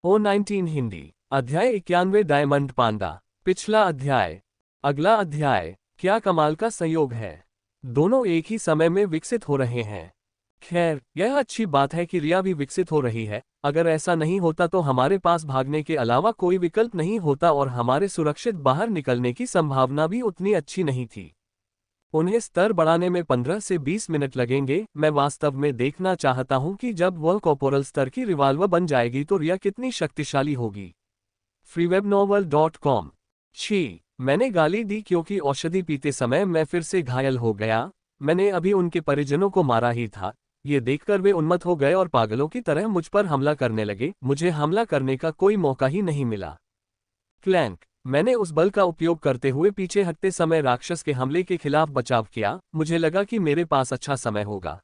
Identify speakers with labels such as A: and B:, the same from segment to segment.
A: O19 Hindi अध्याय 91 diamond पांडा। पिछला अध्याय। अगला अध्याय। क्या कमाल का संयोग है, दोनों एक ही समय में विकसित हो रहे हैं। खैर, यह अच्छी बात है कि रिया भी विकसित हो रही है। अगर ऐसा नहीं होता तो हमारे पास भागने के अलावा कोई विकल्प नहीं होता और हमारे सुरक्षित बाहर निकलने की संभावना भी उतनी अच्छी नहीं थी। उन्हें स्तर बढ़ाने में 15 से 20 मिनट लगेंगे। मैं वास्तव में देखना चाहता हूं कि जब वह कॉर्पोरल स्तर की रिवॉल्वर बन जाएगी तो रिया कितनी शक्तिशाली होगी। freewebnovel.com। छी, मैंने गाली दी क्योंकि औषधि पीते समय मैं फिर से घायल हो गया। मैंने अभी उनके परिजनों को मारा ही था। ये देखकर वे उन्मत्त हो गए और पागलों की तरह मुझ पर हमला करने लगे। मुझे हमला करने का कोई मौका ही नहीं मिला। क्लैंक। मैंने उस बल का उपयोग करते हुए पीछे हटते समय राक्षस के हमले के खिलाफ बचाव किया। मुझे लगा कि मेरे पास अच्छा समय होगा।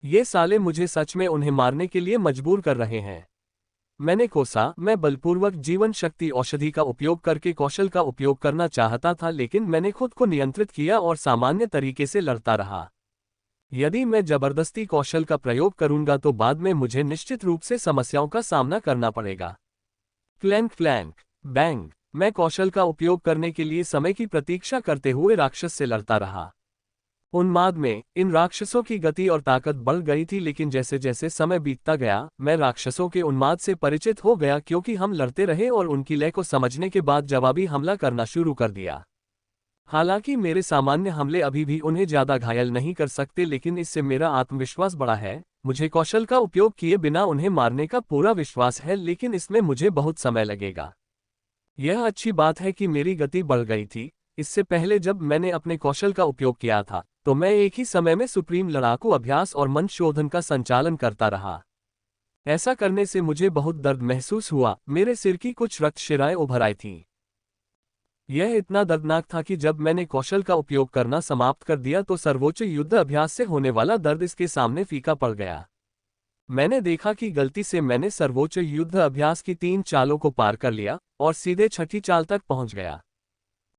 A: ये साले मुझे सच में उन्हें मारने के लिए मजबूर कर रहे हैं। मैंने कोसा, मैं बलपूर्वक जीवन शक्ति औषधि का उपयोग करके कौशल का उपयोग करना चाहता था, लेकिन मैंने खुद को नियंत्रित किया और सामान्य तरीके से लड़ता रहा। यदि मैं जबरदस्ती कौशल का प्रयोग करूंगा तो बाद में मुझे निश्चित रूप से समस्याओं का सामना करना पड़ेगा। Clank clank bang. मैं कौशल का उपयोग करने के लिए समय की प्रतीक्षा करते हुए राक्षस से लड़ता रहा। उन्माद में इन राक्षसों की गति और ताकत बढ़ गई थी, लेकिन जैसे जैसे समय बीतता गया मैं राक्षसों के उन्माद से परिचित हो गया, क्योंकि हम लड़ते रहे और उनकी लय को समझने के बाद जवाबी हमला करना शुरू कर दिया। हालांकि मेरे सामान्य हमले अभी भी उन्हें ज्यादा घायल नहीं कर सकते, लेकिन इससे मेरा आत्मविश्वास बढ़ा है। मुझे कौशल का उपयोग किए बिना उन्हें मारने का पूरा विश्वास है, लेकिन इसमें मुझे बहुत समय लगेगा। यह अच्छी बात है कि मेरी गति बढ़ गई थी। इससे पहले जब मैंने अपने कौशल का उपयोग किया था तो मैं एक ही समय में सुप्रीम लड़ाकू अभ्यास और मन शोधन का संचालन करता रहा। ऐसा करने से मुझे बहुत दर्द महसूस हुआ। मेरे सिर की कुछ रक्तशिराएं उभर आई थीं। यह इतना दर्दनाक था कि जब मैंने कौशल का उपयोग करना समाप्त कर दिया तो सर्वोच्च युद्ध अभ्यास से होने वाला दर्द इसके सामने फीका पड़ गया। मैंने देखा कि गलती से मैंने सर्वोच्च युद्ध अभ्यास की 3 चालों को पार कर लिया और सीधे छठी चाल तक पहुंच गया।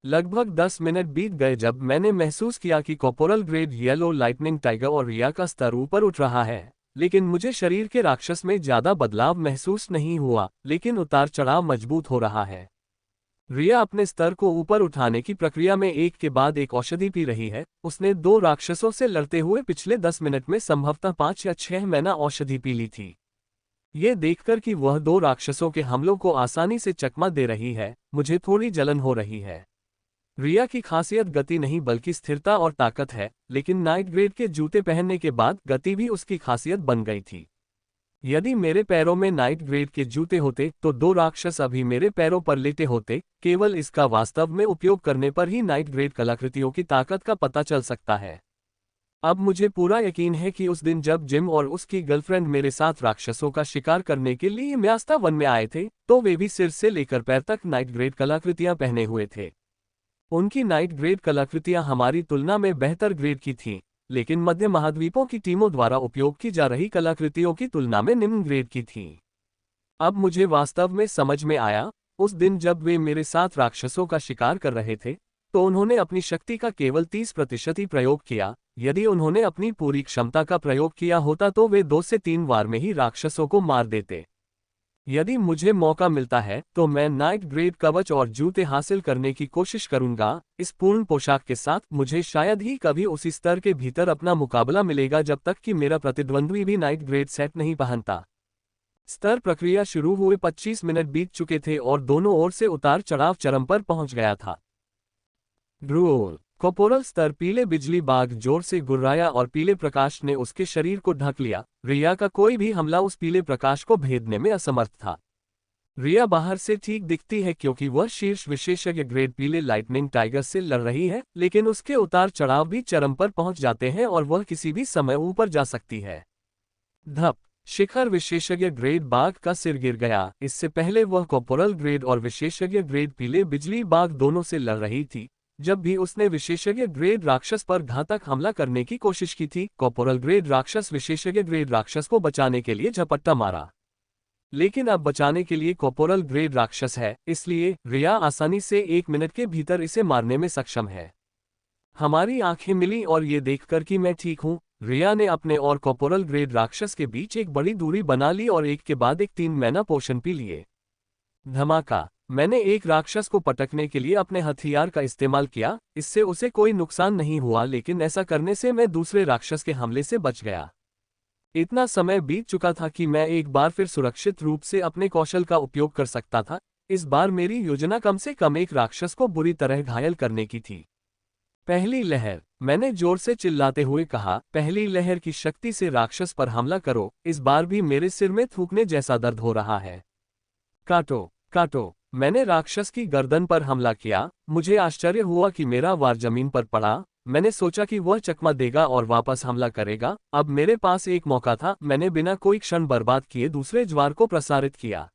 A: लगभग 10 मिनट बीत गए जब मैंने महसूस किया कि corporal grade yellow lightning tiger और रिया का स्तर ऊपर उठ रहा है, लेकिन मुझे शरीर के राक्षस में ज्यादा बदलाव महसूस नहीं हुआ, लेकिन उतार चढ़ाव मजबूत हो रहा है। रिया अपने स्तर को ऊपर उठाने की प्रक्रिया में एक के बाद एक औषधि पी रही है। उसने 2 राक्षसों से लड़ते हुए पिछले 10 मिनट में संभवतः 5 या 6 महीना औषधि पी ली थी। ये देखकर कि वह 2 राक्षसों के हमलों को आसानी से चकमा दे रही है, मुझे थोड़ी जलन हो रही है। रिया की खासियत गति नहीं बल्कि स्थिरता और ताकत है, लेकिन नाइट ग्रेड के जूते पहनने के बाद गति भी उसकी खासियत बन गई थी। यदि मेरे पैरों में नाइट ग्रेड के जूते होते तो 2 राक्षस अभी मेरे पैरों पर लेटे होते। केवल इसका वास्तव में उपयोग करने पर ही नाइट ग्रेड कलाकृतियों की ताकत का पता चल सकता है। अब मुझे पूरा यकीन है कि उस दिन जब जिम और उसकी गर्लफ्रेंड मेरे साथ राक्षसों का शिकार करने के लिए म्यास्ता वन में आए थे तो वे भी सिर से लेकर पैर तक नाइट ग्रेड कलाकृतियां पहने हुए थे। उनकी नाइट ग्रेड कलाकृतियां हमारी तुलना में बेहतर ग्रेड की थीं, लेकिन मध्य महाद्वीपों की टीमों द्वारा उपयोग की जा रही कलाकृतियों की तुलना में निम्न ग्रेड की थीं। अब मुझे वास्तव में समझ में आया, उस दिन जब वे मेरे साथ राक्षसों का शिकार कर रहे थे तो उन्होंने अपनी शक्ति का केवल 30% ही प्रयोग किया। यदि उन्होंने अपनी पूरी क्षमता का प्रयोग किया होता तो वे 2 से 3 बार में ही राक्षसों को मार देते। यदि मुझे मौका मिलता है तो मैं नाइट ग्रेड कवच और जूते हासिल करने की कोशिश करूंगा। इस पूर्ण पोशाक के साथ मुझे शायद ही कभी उसी स्तर के भीतर अपना मुकाबला मिलेगा जब तक कि मेरा प्रतिद्वंद्वी भी नाइट ग्रेड सेट नहीं पहनता। स्तर प्रक्रिया शुरू हुए 25 मिनट बीत चुके थे और दोनों ओर से उतार चढ़ाव चरम पर पहुंच गया था। ड्रूल कॉर्पोरल स्तर पीले बिजली बाग जोर से गुर्राया और पीले प्रकाश ने उसके शरीर को ढक लिया। रिया का कोई भी हमला उस पीले प्रकाश को भेदने में असमर्थ था। रिया बाहर से ठीक दिखती है क्योंकि वह शीर्ष विशेषज्ञ ग्रेड पीले लाइटनिंग टाइगर से लड़ रही है, लेकिन उसके उतार चढ़ाव भी चरम पर पहुंच जाते हैं और वह किसी भी समय ऊपर जा सकती है। धप। शिखर विशेषज्ञ ग्रेड बाघ का सिर गिर गया। इससे पहले वह कॉर्पोरल ग्रेड और विशेषज्ञ ग्रेड पीले बिजली बाघ दोनों से लड़ रही थी। जब भी उसने विशेषज्ञ ग्रेड राक्षस पर घातक हमला करने की कोशिश की थी, कॉर्पोरल ग्रेड राक्षस विशेषज्ञ ग्रेड राक्षस को बचाने के लिए झपट्टा मारा। लेकिन अब बचाने के लिए कॉर्पोरल ग्रेड राक्षस है, इसलिए रिया आसानी से 1 मिनट के भीतर इसे मारने में सक्षम है। हमारी आंखें मिली और ये देखकर कि मैं ठीक हूं, रिया ने अपने और कॉर्पोरल ग्रेड राक्षस के बीच एक बड़ी दूरी बना ली और एक के बाद एक 3 मैना पोशन पी लिए। धमाका। मैंने एक राक्षस को पटकने के लिए अपने हथियार का इस्तेमाल किया, इससे उसे कोई नुकसान नहीं हुआ, लेकिन ऐसा करने से मैं दूसरे राक्षस के हमले से बच गया। इतना समय बीत चुका था कि मैं एक बार फिर सुरक्षित रूप से अपने कौशल का उपयोग कर सकता था। इस बार मेरी योजना कम से कम एक राक्षस को बुरी तरह घायल करने की थी। पहली लहर, मैंने जोर से चिल्लाते हुए कहा, पहली लहर की शक्ति से राक्षस पर हमला करो। इस बार भी मेरे सिर में थूकने जैसा दर्द हो रहा है। काटो, काटो। मैंने राक्षस की गर्दन पर हमला किया। मुझे आश्चर्य हुआ कि मेरा वार जमीन पर पड़ा। मैंने सोचा कि वह चकमा देगा और वापस हमला करेगा। अब मेरे पास एक मौका था। मैंने बिना कोई क्षण बर्बाद किए दूसरे ज्वार को प्रसारित किया।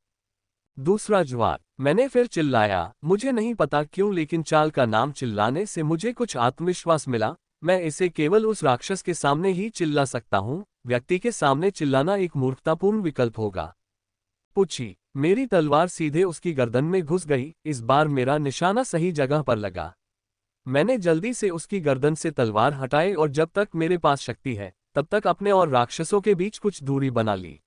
A: दूसरा ज्वार। मैंने फिर चिल्लाया। मुझे नहीं पता क्यों, लेकिन चाल का नाम चिल्लाने से मुझे कुछ आत्मविश्वास मिला। मैं इसे केवल उस राक्षस के सामने ही चिल्ला सकता हूँ। व्यक्ति के सामने चिल्लाना एक मूर्खतापूर्ण विकल्प होगा। पूछी। मेरी तलवार सीधे उसकी गर्दन में घुस गई। इस बार मेरा निशाना सही जगह पर लगा। मैंने जल्दी से उसकी गर्दन से तलवार हटाई और जब तक मेरे पास शक्ति है तब तक अपने और राक्षसों के बीच कुछ दूरी बना ली।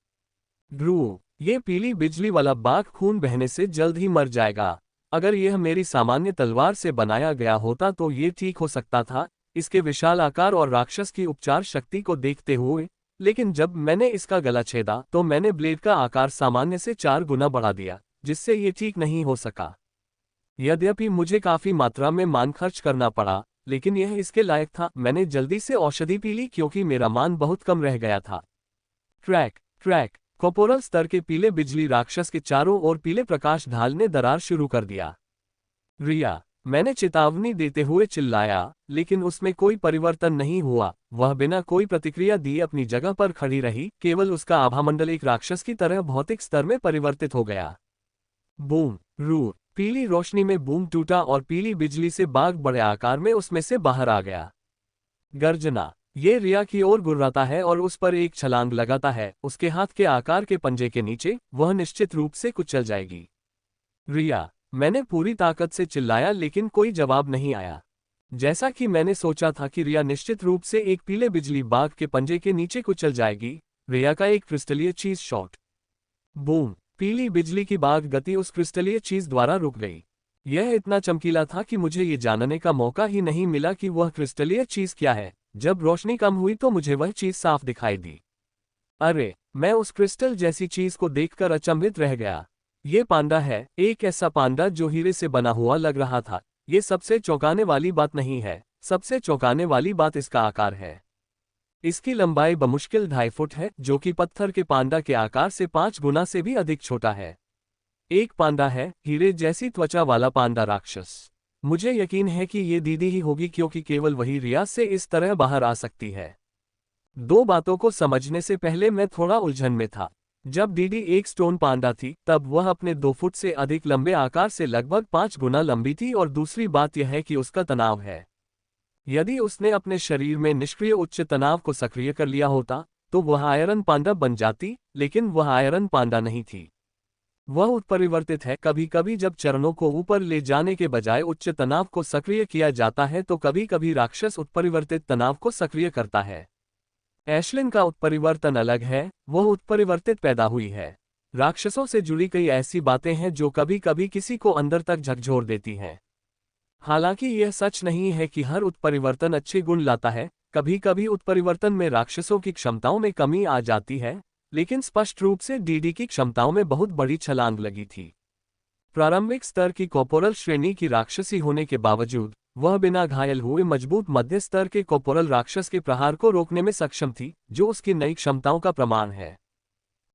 A: ध्रुव, ये पीली बिजली वाला बाघ खून बहने से जल्द ही मर जाएगा। अगर यह मेरी सामान्य तलवार से बनाया गया होता तो ये ठीक हो सकता था, इसके विशाल आकार और राक्षस की उपचार शक्ति को देखते हुए। लेकिन जब मैंने इसका गला छेदा तो मैंने ब्लेड का आकार सामान्य से 4 गुना बढ़ा दिया, जिससे ये ठीक नहीं हो सका। यद्यपि मुझे काफी मात्रा में मान खर्च करना पड़ा, लेकिन यह इसके लायक था। मैंने जल्दी से औषधि पी ली क्योंकि मेरा मान बहुत कम रह गया था। Track, track. कॉर्पोरल स्तर के पीले बिजली राक्षस के चारों ओर पीले प्रकाश ढालने दरार शुरू कर दिया। रिया, मैंने चेतावनी देते हुए चिल्लाया, लेकिन उसमें कोई परिवर्तन नहीं हुआ। वह बिना कोई प्रतिक्रिया दिए अपनी जगह पर खड़ी रही। केवल उसका आभामंडल एक राक्षस की तरह भौतिक स्तर में परिवर्तित हो गया। Boom, Ruhr. पीली रोशनी में बूम टूटा और पीली बिजली से बाघ बड़े आकार में उसमें से बाहर आ गया। गर्जना। ये रिया की ओर गुर्राता है और उस पर एक छलांग लगाता है। उसके हाथ के आकार के पंजे के नीचे वह निश्चित रूप से कुचल जाएगी। रिया, मैंने पूरी ताकत से चिल्लाया, लेकिन कोई जवाब नहीं आया। जैसा कि मैंने सोचा था कि रिया निश्चित रूप से एक पीले बिजली बाघ के पंजे के नीचे कुचल जाएगी। रिया का एक क्रिस्टलीय चीज शॉट। बूम। पीली बिजली की बाघ गति उस क्रिस्टलीय चीज द्वारा रुक गई। यह इतना चमकीला था कि मुझे ये जानने का मौका ही नहीं मिला कि वह क्रिस्टलीय चीज क्या है। जब रोशनी कम हुई तो मुझे वह चीज साफ दिखाई दी। अरे, मैं उस क्रिस्टल जैसी चीज को देखकर अचंभित रह गया। ये पांडा है, एक ऐसा पांडा जो हीरे से बना हुआ लग रहा था। ये सबसे चौंकाने वाली बात नहीं है। सबसे चौंकाने वाली बात इसका आकार है। इसकी लंबाई बमुश्किल 2.5 फुट है, जो कि पत्थर के पांडा के आकार से 5 गुना से भी अधिक छोटा है। एक पांडा है, हीरे जैसी त्वचा वाला पांडा राक्षस। मुझे यकीन है कि ये दीदी ही होगी, क्योंकि केवल वही रिया से इस तरह बाहर आ सकती है। दो बातों को समझने से पहले मैं थोड़ा उलझन में था। जब दीदी एक स्टोन पांडा थी तब वह अपने 2 फुट से अधिक लंबे आकार से लगभग 5 गुना लंबी थी, और दूसरी बात यह है कि उसका तनाव है। यदि उसने अपने शरीर में निष्क्रिय उच्च तनाव को सक्रिय कर लिया होता तो वह आयरन पांडा बन जाती, लेकिन वह आयरन पांडा नहीं थी। वह उत्परिवर्तित है। कभी कभी जब चरणों को ऊपर ले जाने के बजाय उच्च तनाव को सक्रिय किया जाता है तो कभी कभी राक्षस उत्परिवर्तित तनाव को सक्रिय करता है। एशलिन का उत्परिवर्तन अलग है, वह उत्परिवर्तित पैदा हुई है। राक्षसों से जुड़ी कई ऐसी बातें हैं जो कभी कभी किसी को अंदर तक झकझोर देती हैं। हालांकि यह सच नहीं है कि हर उत्परिवर्तन अच्छे गुण लाता है। कभी कभी उत्परिवर्तन में राक्षसों की क्षमताओं में कमी आ जाती है, लेकिन स्पष्ट रूप से डीडी की क्षमताओं में बहुत बड़ी छलांग लगी थी। प्रारंभिक स्तर की कॉर्पोरल श्रेणी की राक्षसी होने के बावजूद वह बिना घायल हुए मजबूत मध्य स्तर के कॉर्पोरल राक्षस के प्रहार को रोकने में सक्षम थी, जो उसकी नई क्षमताओं का प्रमाण है।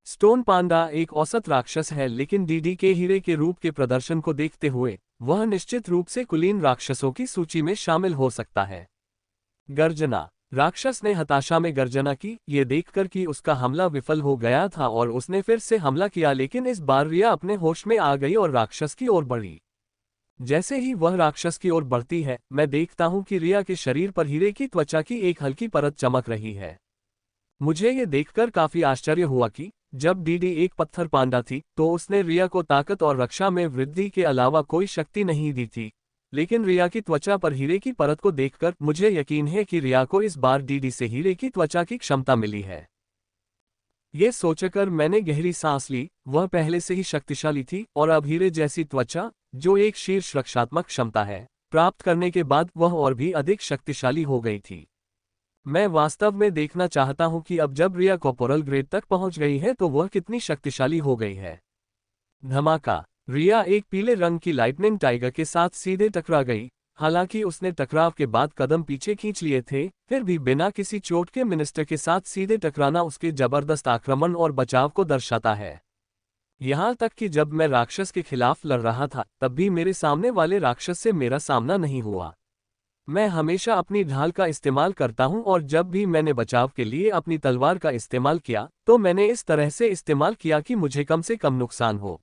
A: स्टोन पांडा एक औसत राक्षस है, लेकिन डीडी के हीरे के रूप के प्रदर्शन को देखते हुए वह निश्चित रूप से कुलीन राक्षसों की सूची में शामिल हो सकता है। गर्जना। राक्षस ने हताशा में गर्जना की, ये देखकर कि उसका हमला विफल हो गया था, और उसने फिर से हमला किया, लेकिन इस बार रिया अपने होश में आ गई और राक्षस की ओर बढ़ी। जैसे ही वह राक्षस की ओर बढ़ती है, मैं देखता हूं कि रिया के शरीर पर हीरे की त्वचा की एक हल्की परत चमक रही है। मुझे ये देखकर काफी आश्चर्य हुआ कि जब डीडी एक पत्थर पांडा थी तो उसने रिया को ताकत और रक्षा में वृद्धि के अलावा कोई शक्ति नहीं दी थी। लेकिन रिया की त्वचा पर हीरे की परत को देखकर मुझे यकीन है कि रिया को इस बार डीडी से हीरे की त्वचा की क्षमता मिली है। ये सोचकर मैंने गहरी सांस ली, वह पहले से ही शक्तिशाली थी और अब हीरे जैसी त्वचा, जो एक शीर्ष रक्षात्मक क्षमता है, प्राप्त करने के बाद वह और भी अधिक शक्तिशाली हो गई थी। मैं वास्तव में देखना चाहता हूं कि अब जब रिया कॉर्पोरल ग्रेड तक पहुंच गई है तो वह कितनी शक्तिशाली हो गई है। धमाका! रिया एक पीले रंग की लाइटनिंग टाइगर के साथ सीधे टकरा गई। हालांकि उसने टकराव के बाद कदम पीछे खींच लिए थे, फिर भी बिना किसी चोट के मिनिस्टर के साथ सीधे टकराना उसके जबरदस्त आक्रमण और बचाव को दर्शाता है। यहां तक कि जब मैं राक्षस के खिलाफ लड़ रहा था तब भी मेरे सामने वाले राक्षस से मेरा सामना नहीं हुआ। मैं हमेशा अपनी ढाल का इस्तेमाल करता हूं और जब भी मैंने बचाव के लिए अपनी तलवार का इस्तेमाल किया तो मैंने इस तरह से इस्तेमाल किया कि मुझे कम से कम नुकसान हो।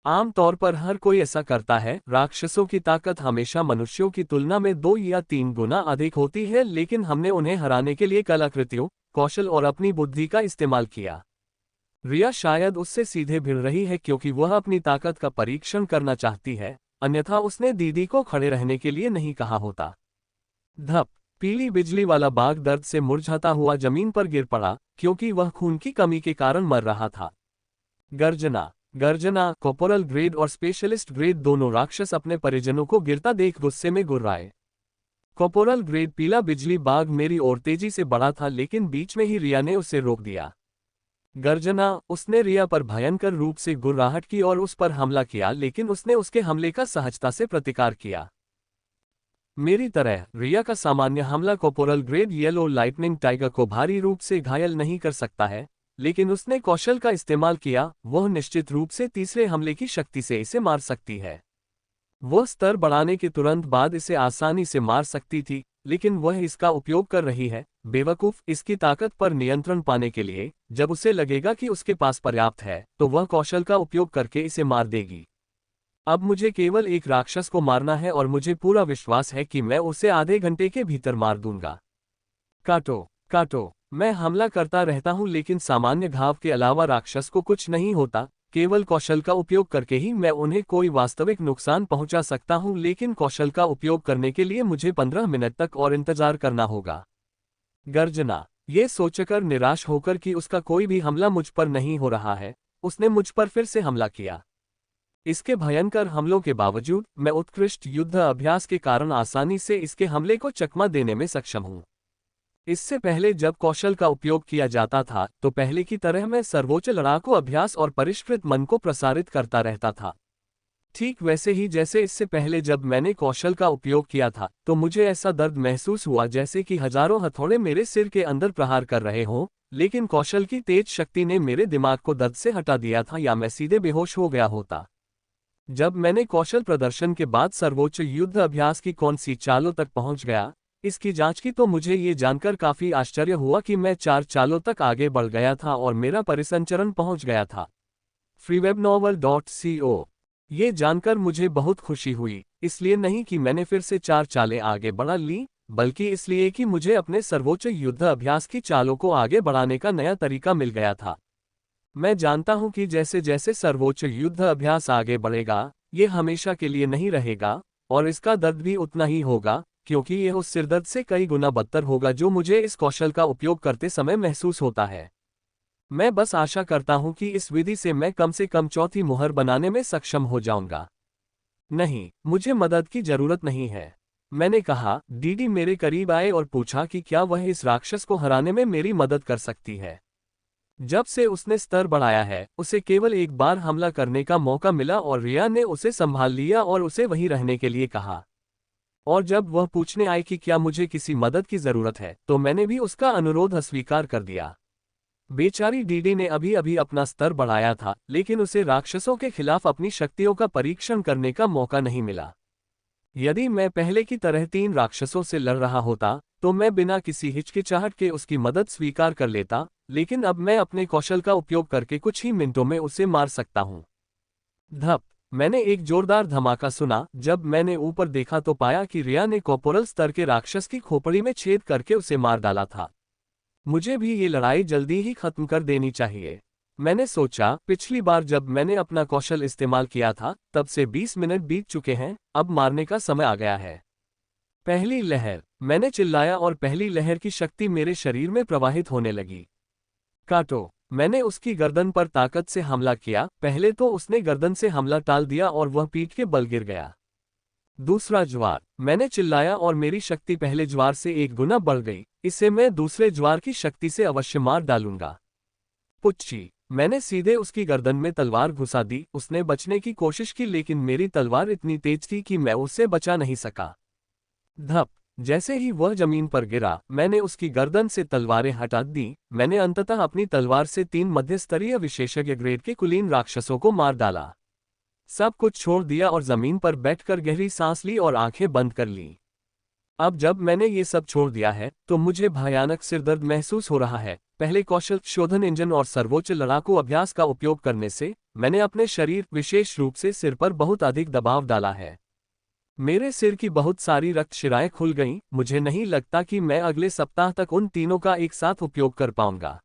A: आम तौर पर हर कोई ऐसा करता है। राक्षसों की ताकत हमेशा मनुष्यों की तुलना में 2 या 3 गुना अधिक होती है, लेकिन हमने उन्हें हराने के लिए कलाकृतियों, कौशल और अपनी बुद्धि का इस्तेमाल किया। रिया शायद उससे सीधे भिड़ रही है क्योंकि वह अपनी ताकत का परीक्षण करना चाहती है, अन्यथा उसने दीदी को खड़े रहने के लिए नहीं कहा होता। धप! पीली बिजली वाला बाघ दर्द से मुरझाता हुआ जमीन पर गिर पड़ा क्योंकि वह खून की कमी के कारण मर रहा था। गर्जना! गर्जना! कॉर्पोरल ग्रेड और स्पेशलिस्ट ग्रेड दोनों राक्षस अपने परिजनों को गिरता देख गुस्से में गुर्राए। कॉर्पोरल ग्रेड पीला बिजली बाघ मेरी ओर तेजी से बढ़ा था, लेकिन बीच में ही रिया ने उसे रोक दिया। गर्जना! उसने रिया पर भयंकर रूप से गुर्राहट की और उस पर हमला किया, लेकिन उसने उसके हमले का सहजता से प्रतिकार किया। मेरी तरह रिया का सामान्य हमला corporal grade yellow lightning tiger को भारी रूप से घायल नहीं कर सकता है, लेकिन उसने कौशल का इस्तेमाल किया। वह निश्चित रूप से तीसरे हमले की शक्ति से इसे मार सकती है। वह स्तर बढ़ाने के तुरंत बाद इसे आसानी से मार सकती थी, लेकिन वह इसका उपयोग कर रही है। बेवकूफ! इसकी ताकत पर नियंत्रण पाने के लिए जब उसे लगेगा कि उसके पास पर्याप्त है तो वह कौशल का उपयोग करके इसे मार देगी। अब मुझे केवल एक राक्षस को मारना है और मुझे पूरा विश्वास है कि मैं उसे आधे घंटे के भीतर मार दूंगा। काटो! काटो! मैं हमला करता रहता हूं, लेकिन सामान्य घाव के अलावा राक्षस को कुछ नहीं होता। केवल कौशल का उपयोग करके ही मैं उन्हें कोई वास्तविक नुकसान पहुंचा सकता हूं, लेकिन कौशल का उपयोग करने के लिए मुझे 15 मिनट तक और इंतजार करना होगा। गर्जना! ये सोचकर निराश होकर कि उसका कोई भी हमला मुझ पर नहीं हो रहा है, उसने मुझ पर फिर से हमला किया। इसके भयंकर हमलों के बावजूद मैं उत्कृष्ट युद्ध अभ्यास के कारण आसानी से इसके हमले को चकमा देने में सक्षम हूं। इससे पहले जब कौशल का उपयोग किया जाता था तो पहले की तरह मैं सर्वोच्च लड़ाकू अभ्यास और परिष्कृत मन को प्रसारित करता रहता था। ठीक वैसे ही जैसे इससे पहले जब मैंने कौशल का उपयोग किया था तो मुझे ऐसा दर्द महसूस हुआ जैसे कि हजारों हथौड़े मेरे सिर के अंदर प्रहार कर रहे हों, लेकिन कौशल की तेज शक्ति ने मेरे दिमाग को दर्द से हटा दिया था या मैं सीधे बेहोश हो गया होता। जब मैंने कौशल प्रदर्शन के बाद सर्वोच्च युद्ध अभ्यास की कौन सी चालों तक पहुंच गया, इसकी जांच की तो मुझे ये जानकर काफी आश्चर्य हुआ कि मैं 4 चालों तक आगे बढ़ गया था और मेरा परिसंचरण पहुंच गया था। freewebnovel.co। ये जानकर मुझे बहुत खुशी हुई, इसलिए नहीं कि मैंने फिर से 4 चालें आगे बढ़ा ली, बल्कि इसलिए कि मुझे अपने सर्वोच्च युद्ध अभ्यास की चालों को आगे बढ़ाने का नया तरीका मिल गया था। मैं जानता हूं कि जैसे जैसे सर्वोच्च युद्ध अभ्यास आगे बढ़ेगा, ये हमेशा के लिए नहीं रहेगा और इसका दर्द भी उतना ही होगा, क्योंकि यह उस सिरदर्द से कई गुना बदतर होगा जो मुझे इस कौशल का उपयोग करते समय महसूस होता है। मैं बस आशा करता हूं कि इस विधि से मैं कम से कम चौथी मुहर बनाने में सक्षम हो जाऊंगा। नहीं, मुझे मदद की जरूरत नहीं है, मैंने कहा। डीडी मेरे करीब आए और पूछा कि क्या वह इस राक्षस को हराने में मेरी मदद कर सकती है। जब से उसने स्तर बढ़ाया है, उसे केवल एक बार हमला करने का मौका मिला और रिया ने उसे संभाल लिया और उसे वहीं रहने के लिए कहा। और जब वह पूछने आई कि क्या मुझे किसी मदद की जरूरत है, तो मैंने भी उसका अनुरोध अस्वीकार कर दिया। बेचारी डीडी ने अभी अभी अपना स्तर बढ़ाया था, लेकिन उसे राक्षसों के खिलाफ अपनी शक्तियों का परीक्षण करने का मौका नहीं मिला। यदि मैं पहले की तरह 3 राक्षसों से लड़ रहा होता तो मैं बिना किसी हिचकिचाहट के उसकी मदद स्वीकार कर लेता, लेकिन अब मैं अपने कौशल का उपयोग करके कुछ ही मिनटों में उसे मार सकता हूं। धप! मैंने एक जोरदार धमाका सुना। जब मैंने ऊपर देखा तो पाया कि रिया ने कॉर्पोरल स्तर के राक्षस की खोपड़ी में छेद करके उसे मार डाला था। मुझे भी ये लड़ाई जल्दी ही खत्म कर देनी चाहिए। मैंने सोचा, पिछली बार जब मैंने अपना कौशल इस्तेमाल किया था तब से 20 मिनट बीत चुके हैं, अब मारने का समय आ गया है। पहली लहर, मैंने चिल्लाया और पहली लहर की शक्ति मेरे शरीर में प्रवाहित होने लगी। काटो, मैंने उसकी गर्दन पर ताकत से हमला किया। पहले तो उसने गर्दन से हमला टाल दिया और वह पीठ के बल गिर गया। दूसरा ज्वार, मैंने चिल्लाया और मेरी शक्ति पहले ज्वार से 1 गुना बढ़ गई। इसे मैं दूसरे ज्वार की शक्ति से अवश्य मार डालूंगा। पुच्छी, मैंने सीधे उसकी गर्दन में तलवार घुसा दी। उसने बचने की कोशिश की लेकिन मेरी तलवार इतनी तेज थी कि मैं उससे बचा नहीं सका। धप, जैसे ही वह जमीन पर गिरा, मैंने उसकी गर्दन से तलवारें हटा दी। मैंने अंततः अपनी तलवार से 3 मध्यस्तरीय विशेषज्ञ ग्रेड के कुलीन राक्षसों को मार डाला। सब कुछ छोड़ दिया और जमीन पर बैठकर गहरी सांस ली और आंखें बंद कर ली। अब जब मैंने ये सब छोड़ दिया है तो मुझे भयानक सिरदर्द महसूस हो रहा है। पहले कौशल शोधन इंजन और सर्वोच्च लड़ाकू अभ्यास का उपयोग करने से मैंने अपने शरीर, विशेष रूप से सिर पर बहुत अधिक दबाव डाला है। मेरे सिर की बहुत सारी रक्त शिराएं खुल गईं। मुझे नहीं लगता कि मैं अगले सप्ताह तक उन तीनों का एक साथ उपयोग कर पाऊंगा।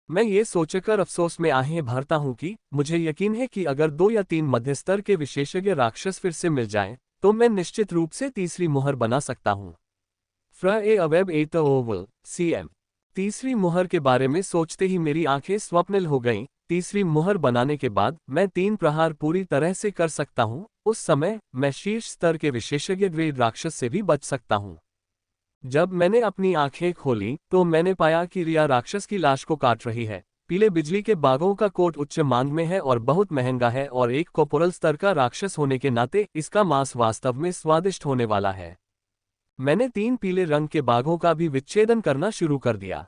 A: मैं ये सोचकर अफसोस में आहें भरता हूं कि मुझे यकीन है कि अगर 2 या 3 मध्य स्तर के विशेषज्ञ राक्षस फिर से मिल जाएं, तो मैं निश्चित रूप से तीसरी मुहर बना सकता हूं। फ्र ए अवेब ए द ओवल सीएम। तीसरी मुहर के बारे में सोचते ही मेरी आंखें स्वप्निल हो गईं। तीसरी मुहर बनाने के बाद मैं 3 प्रहार पूरी तरह से कर सकता हूं। उस समय मैं शीर्ष स्तर के विशेषज्ञ ग्रेड राक्षस से भी बच सकता हूं। जब मैंने अपनी आंखें खोली तो मैंने पाया कि रिया राक्षस की लाश को काट रही है। पीले बिजली के बागों का कोट उच्च मांग में है और बहुत महंगा है, और एक कोपोरल स्तर का राक्षस होने के नाते इसका मांस वास्तव में स्वादिष्ट होने वाला है। मैंने 3 पीले रंग के बाघों का भी विच्छेदन करना शुरू कर दिया।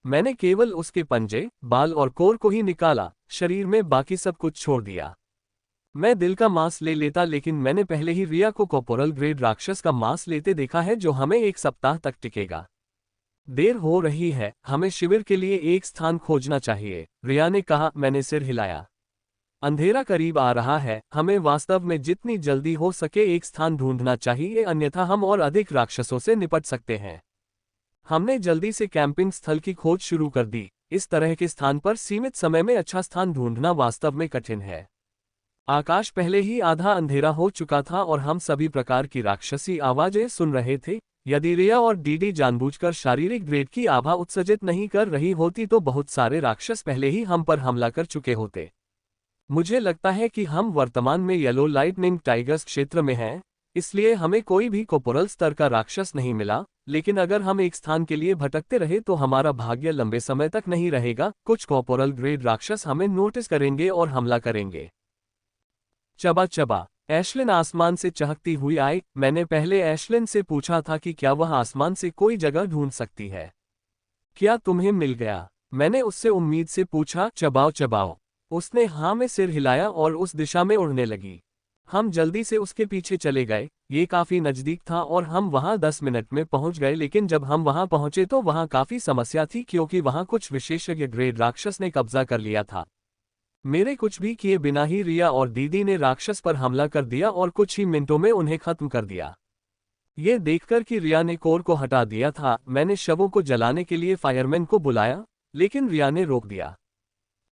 A: मैंने केवल उसके पंजे, बाल और कोर को ही निकाला, शरीर में बाकी सब कुछ छोड़ दिया। मैं दिल का मांस ले लेता, लेकिन मैंने पहले ही रिया को कॉर्पोरल ग्रेड राक्षस का मांस लेते देखा है, जो हमें 1 सप्ताह तक टिकेगा। देर हो रही है, हमें शिविर के लिए एक स्थान खोजना चाहिए, रिया ने कहा। मैंने सिर हिलाया। अंधेरा करीब आ रहा है, हमें वास्तव में जितनी जल्दी हो सके एक स्थान ढूंढना चाहिए, अन्यथा हम और अधिक राक्षसों से निपट सकते हैं। हमने जल्दी से कैंपिंग स्थल की खोज शुरू कर दी। इस तरह के स्थान पर सीमित समय में अच्छा स्थान ढूंढना वास्तव में कठिन है। आकाश पहले ही आधा अंधेरा हो चुका था और हम सभी प्रकार की राक्षसी आवाजें सुन रहे थे। यदि रिया और डीडी जानबूझकर शारीरिक ग्रेड की आभा उत्सर्जित नहीं कर रही होती तो बहुत सारे राक्षस पहले ही हम पर हमला कर चुके होते। मुझे लगता है कि हम वर्तमान में येलो लाइटनिंग टाइगर्स क्षेत्र में हैं, इसलिए हमें कोई भी कोपोरल स्तर का राक्षस नहीं मिला। लेकिन अगर हम एक स्थान के लिए भटकते रहे तो हमारा भाग्य लंबे समय तक नहीं रहेगा। कुछ कोपोरल ग्रेड राक्षस हमें नोटिस करेंगे और हमला करेंगे। चबा चबा, एशलिन आसमान से चहकती हुई आई। मैंने पहले एशलिन से पूछा था कि क्या वह आसमान से कोई जगह ढूंढ सकती है। क्या तुम्हें मिल गया? मैंने उससे उम्मीद से पूछा। चबाओ चबाओ, उसने हाँ में सिर हिलाया और उस दिशा में उड़ने लगी। हम जल्दी से उसके पीछे चले गए। ये काफी नजदीक था और हम वहां 10 मिनट में पहुंच गए, लेकिन जब हम वहां पहुंचे तो वहां काफी समस्या थी, क्योंकि वहां कुछ विशेषज्ञ ग्रेड राक्षस ने कब्जा कर लिया था। मेरे कुछ भी किए बिना ही रिया और दीदी ने राक्षस पर हमला कर दिया और कुछ ही मिनटों में उन्हें खत्म कर दिया। ये देखकर कि रिया ने कोर को हटा दिया था, मैंने शवों को जलाने के लिए फायरमैन को बुलाया, लेकिन रिया ने रोक दिया।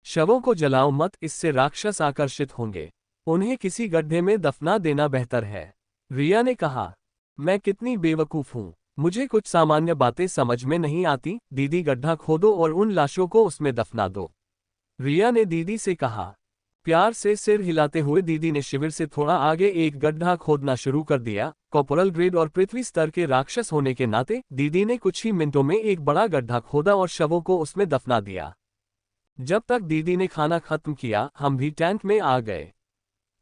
A: शवों को जलाओ मत, इससे राक्षस आकर्षित होंगे। उन्हें किसी गड्ढे में दफना देना बेहतर है, रिया ने कहा। मैं कितनी बेवकूफ हूं, मुझे कुछ सामान्य बातें समझ में नहीं आती। दीदी, गड्ढा खोदो और उन लाशों को उसमें दफना दो, रिया ने दीदी से कहा। प्यार से सिर हिलाते हुए दीदी ने शिविर से थोड़ा आगे एक गड्ढा खोदना शुरू कर दिया। कॉर्पोरल ग्रेड और पृथ्वी स्तर के राक्षस होने के नाते दीदी ने कुछ ही मिनटों में एक बड़ा गड्ढा खोदा और शवों को उसमें दफना दिया। जब तक दीदी ने खाना खत्म किया, हम भी टेंट में आ गए।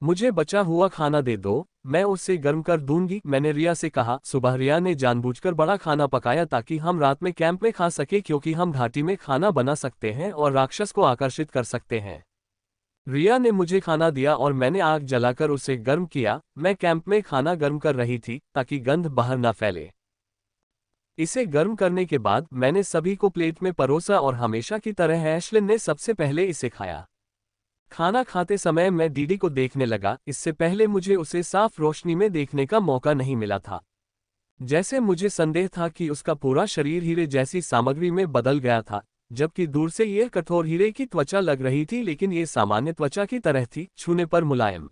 A: मुझे बचा हुआ खाना दे दो, मैं उसे गर्म कर दूंगी, मैंने रिया से कहा। सुबह रिया ने जानबूझकर बड़ा खाना पकाया ताकि हम रात में कैंप में खा सके, क्योंकि हम घाटी में खाना बना सकते हैं और राक्षस को आकर्षित कर सकते हैं। रिया ने मुझे खाना दिया और मैंने आग जलाकर उसे गर्म किया। मैं कैंप में खाना गर्म कर रही थी ताकि गंध बाहर न फैले। इसे गर्म करने के बाद मैंने सभी को प्लेट में परोसा और हमेशा की तरह एशलिन ने सबसे पहले इसे खाया। खाना खाते समय मैं डीडी को देखने लगा। इससे पहले मुझे उसे साफ रोशनी में देखने का मौका नहीं मिला था। जैसे मुझे संदेह था कि उसका पूरा शरीर हीरे जैसी सामग्री में बदल गया था। जबकि दूर से यह कठोर हीरे की त्वचा लग रही थी, लेकिन ये सामान्य त्वचा की तरह थी, छूने पर मुलायम।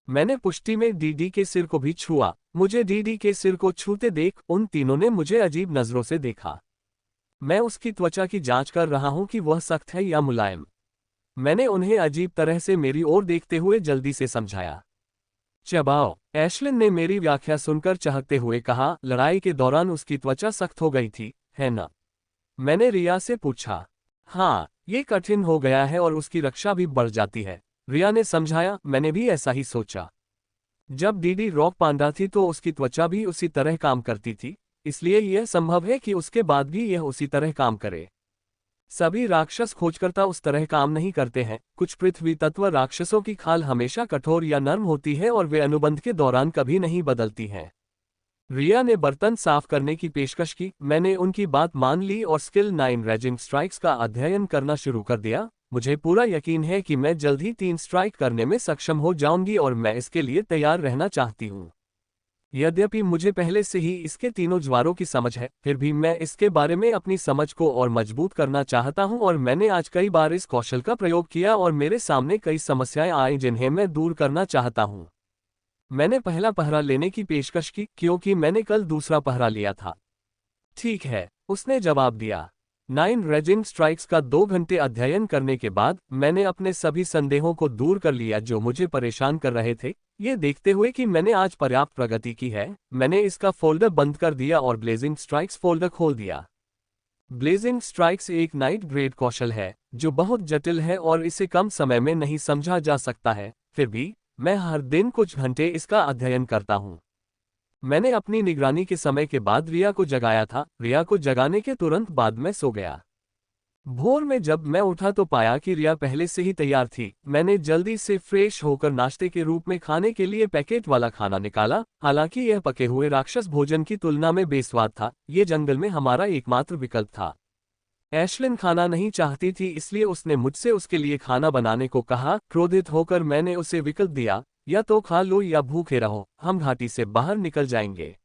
A: मैंने पुष्टि में डीडी के सिर को भी छुआ। मुझे डीडी के सिर को छूते देख उन तीनों ने मुझे अजीब नजरों से देखा। मैं उसकी त्वचा की जांच कर रहा हूं कि वह सख्त है या मुलायम। मैंने उन्हें अजीब तरह से मेरी ओर देखते हुए जल्दी से समझाया। चबाओ। एशलिन ने मेरी व्याख्या सुनकर चहकते हुए कहा, लड़ाई के दौरान उसकी त्वचा सख्त हो गई थी, है ना? मैंने रिया से पूछा। हाँ, ये कठिन हो गया है और उसकी रक्षा भी बढ़ जाती है, रिया ने समझाया। मैंने भी ऐसा ही सोचा। जब डीडी रॉक पांडा थी तो उसकी त्वचा भी उसी तरह काम करती थी, इसलिए यह संभव है कि उसके बाद भी यह उसी तरह काम करे। सभी राक्षस खोजकर्ता उस तरह काम नहीं करते हैं। कुछ पृथ्वी तत्व राक्षसों की खाल हमेशा कठोर या नर्म होती है और वे अनुबंध के दौरान कभी नहीं बदलती हैं। रिया ने बर्तन साफ करने की पेशकश की। मैंने उनकी बात मान ली और स्किल 9 रेजिंग स्ट्राइक्स का अध्ययन करना शुरू कर दिया। मुझे पूरा यकीन है कि मैं जल्द ही 3 स्ट्राइक करने में सक्षम हो जाऊंगी और मैं इसके लिए तैयार रहना चाहती हूँ। यद्यपि मुझे पहले से ही इसके तीनों ज्वारों की समझ है, फिर भी मैं इसके बारे में अपनी समझ को और मजबूत करना चाहता हूं और मैंने आज कई बार इस कौशल का प्रयोग किया और मेरे सामने कई समस्याएं आई जिन्हें मैं दूर करना चाहता हूं। मैंने पहला पहरा लेने की पेशकश की क्योंकि मैंने कल दूसरा पहरा लिया था। ठीक है, उसने जवाब दिया। 9 रेजिंग स्ट्राइक्स का 2 घंटे अध्ययन करने के बाद मैंने अपने सभी संदेहों को दूर कर लिया जो मुझे परेशान कर रहे थे। ये देखते हुए कि मैंने आज पर्याप्त प्रगति की है, मैंने इसका फोल्डर बंद कर दिया और ब्लेजिंग स्ट्राइक्स फोल्डर खोल दिया। ब्लेजिंग स्ट्राइक्स एक नाइट ग्रेड कौशल है जो बहुत जटिल है और इसे कम समय में नहीं समझा जा सकता है, फिर भी मैं हर दिन कुछ घंटे इसका अध्ययन करता हूँ। मैंने अपनी निगरानी के समय के बाद रिया को जगाया था। रिया को जगाने के तुरंत बाद मैं सो गया। भोर में जब मैं उठा तो पाया कि रिया पहले से ही तैयार थी। मैंने जल्दी से फ्रेश होकर नाश्ते के रूप में खाने के लिए पैकेट वाला खाना निकाला। हालांकि यह पके हुए राक्षस भोजन की तुलना में बेस्वाद था, ये जंगल में हमारा एकमात्र विकल्प था। एशलिन खाना नहीं चाहती थी, इसलिए उसने मुझसे उसके लिए खाना बनाने को कहा। क्रोधित होकर मैंने उसे विकल्प दिया, या तो खा लो या भूखे रहो, हम घाटी से बाहर निकल जाएंगे।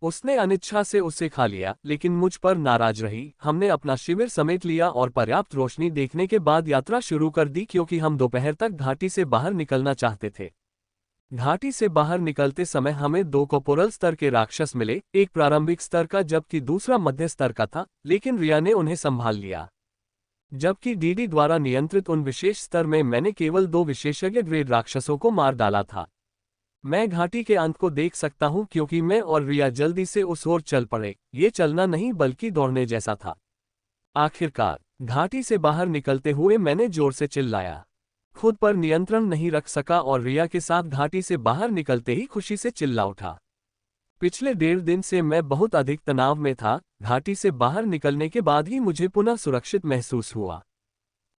A: उसने अनिच्छा से उसे खा लिया, लेकिन मुझ पर नाराज रही। हमने अपना शिविर समेट लिया और पर्याप्त रोशनी देखने के बाद यात्रा शुरू कर दी क्योंकि हम दोपहर तक घाटी से बाहर निकलना चाहते थे। घाटी से बाहर निकलते समय हमें 2 कोपोरल स्तर के राक्षस मिले, एक प्रारंभिक स्तर का जबकि दूसरा मध्य स्तर का था, लेकिन रिया ने उन्हें संभाल लिया। जबकि डीडी द्वारा नियंत्रित उन विशेष स्तर में मैंने केवल 2 विशेषज्ञ ग्रेड राक्षसों को मार डाला था। मैं घाटी के अंत को देख सकता हूं क्योंकि मैं और रिया जल्दी से उस ओर चल पड़े। ये चलना नहीं बल्कि दौड़ने जैसा था। आखिरकार घाटी से बाहर निकलते हुए मैंने जोर से चिल्लाया। खुद पर नियंत्रण नहीं रख सका और रिया के साथ घाटी से बाहर निकलते ही खुशी से चिल्ला उठा। पिछले 1.5 दिन से मैं बहुत अधिक तनाव में था। घाटी से बाहर निकलने के बाद ही मुझे पुनः सुरक्षित महसूस हुआ।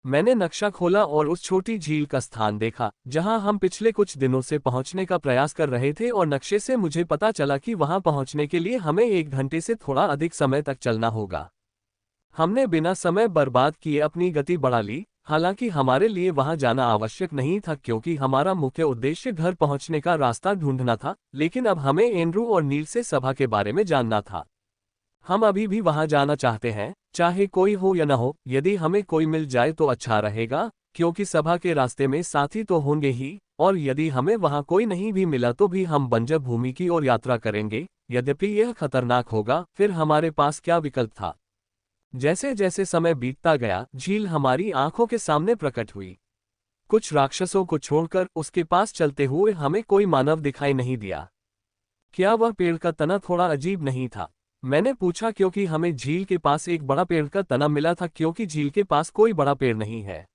A: मैंने नक्शा खोला और उस छोटी झील का स्थान देखा जहां हम पिछले कुछ दिनों से पहुंचने का प्रयास कर रहे थे और नक्शे से मुझे पता चला कि वहां पहुंचने के लिए हमें 1 घंटे से थोड़ा अधिक समय तक चलना होगा। हमने बिना समय बर्बाद किए अपनी गति बढ़ा ली। हालांकि हमारे लिए वहां जाना आवश्यक नहीं था क्योंकि हमारा मुख्य उद्देश्य घर पहुंचने का रास्ता ढूंढना था, लेकिन अब हमें एंड्रू और नील से सभा के बारे में जानना था। हम अभी भी वहां जाना चाहते हैं, चाहे कोई हो या न हो। यदि हमें कोई मिल जाए तो अच्छा रहेगा क्योंकि सभा के रास्ते में साथी तो होंगे ही, और यदि हमें वहां कोई नहीं भी मिला तो भी हम बंजर भूमि की ओर यात्रा करेंगे। यद्यपि यह खतरनाक होगा, फिर हमारे पास क्या विकल्प था। जैसे जैसे समय बीतता गया झील हमारी आंखों के सामने प्रकट हुई। कुछ राक्षसों को छोड़कर उसके पास चलते हुए हमें कोई मानव दिखाई नहीं दिया। क्या वह पेड़ का तना थोड़ा अजीब नहीं था? मैंने पूछा क्योंकि हमें झील के पास एक बड़ा पेड़ का तना मिला था क्योंकि झील के पास कोई बड़ा पेड़ नहीं है।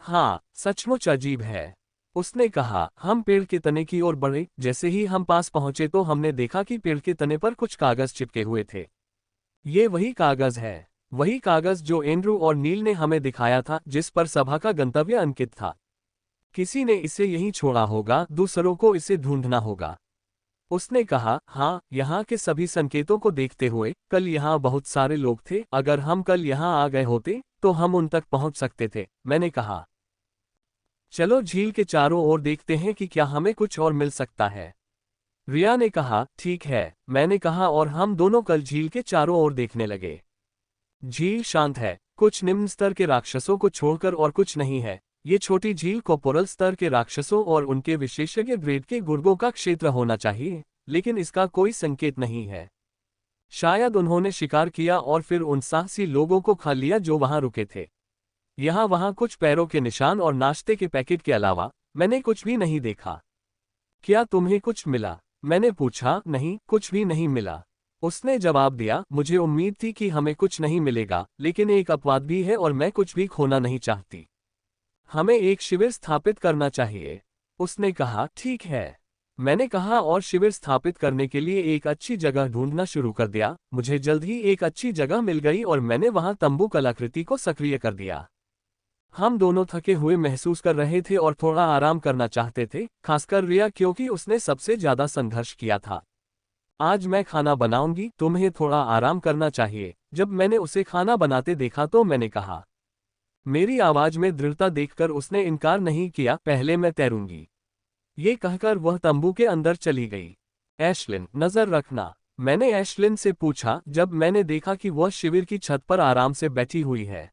A: हाँ, सचमुच अजीब है, उसने कहा। हम पेड़ के तने की ओर बढ़े। जैसे ही हम पास पहुंचे तो हमने देखा कि पेड़ के तने पर कुछ कागज चिपके हुए थे। ये वही कागज है, वही कागज जो एंड्रू और नील ने हमें दिखाया था, जिस पर सभा का गंतव्य अंकित था। किसी ने इसे यहीं छोड़ा होगा, दूसरों को इसे ढूंढना होगा, उसने कहा। हाँ, यहाँ के सभी संकेतों को देखते हुए कल यहाँ बहुत सारे लोग थे। अगर हम कल यहाँ आ गए होते तो हम उन तक पहुँच सकते थे, मैंने कहा। चलो झील के चारों ओर देखते हैं कि क्या हमें कुछ और मिल सकता है, रिया ने कहा। ठीक है, मैंने कहा और हम दोनों कल झील के चारों ओर देखने लगे। झील शांत है, कुछ निम्न स्तर के राक्षसों को छोड़कर और कुछ नहीं है। ये छोटी झील कोपोरल स्तर के राक्षसों और उनके विशेषज्ञ ग्रेड के गुर्गों का क्षेत्र होना चाहिए, लेकिन इसका कोई संकेत नहीं है। शायद उन्होंने शिकार किया और फिर उन साहसी लोगों को खा लिया जो वहां रुके थे। यहाँ वहां कुछ पैरों के निशान और नाश्ते के पैकेट के अलावा मैंने कुछ भी नहीं देखा। क्या तुम्हें कुछ मिला? मैंने पूछा। नहीं, कुछ भी नहीं मिला, उसने जवाब दिया। मुझे उम्मीद थी कि हमें कुछ नहीं मिलेगा, लेकिन एक अपवाद भी है और मैं कुछ भी खोना नहीं चाहती। हमें एक शिविर स्थापित करना चाहिए, उसने कहा। ठीक है, मैंने कहा, और शिविर स्थापित करने के लिए एक अच्छी जगह ढूंढना शुरू कर दिया। मुझे जल्द ही एक अच्छी जगह मिल गई और मैंने वहां तंबू कलाकृति को सक्रिय कर दिया। हम दोनों थके हुए महसूस कर रहे थे और थोड़ा आराम करना चाहते थे, खासकर रिया, क्योंकि उसने सबसे ज्यादा संघर्ष किया था। आज मैं खाना बनाऊंगी, तुम्हें थोड़ा आराम करना चाहिए। जब मैंने उसे खाना बनाते देखा तो मैंने कहा। मेरी आवाज में दृढ़ता देखकर उसने इनकार नहीं किया। पहले मैं तैरूंगी, ये कहकर वह तंबू के अंदर चली गई। एशलिन, नजर रखना, मैंने एशलिन से पूछा जब मैंने देखा कि वह शिविर की छत पर आराम से बैठी हुई है।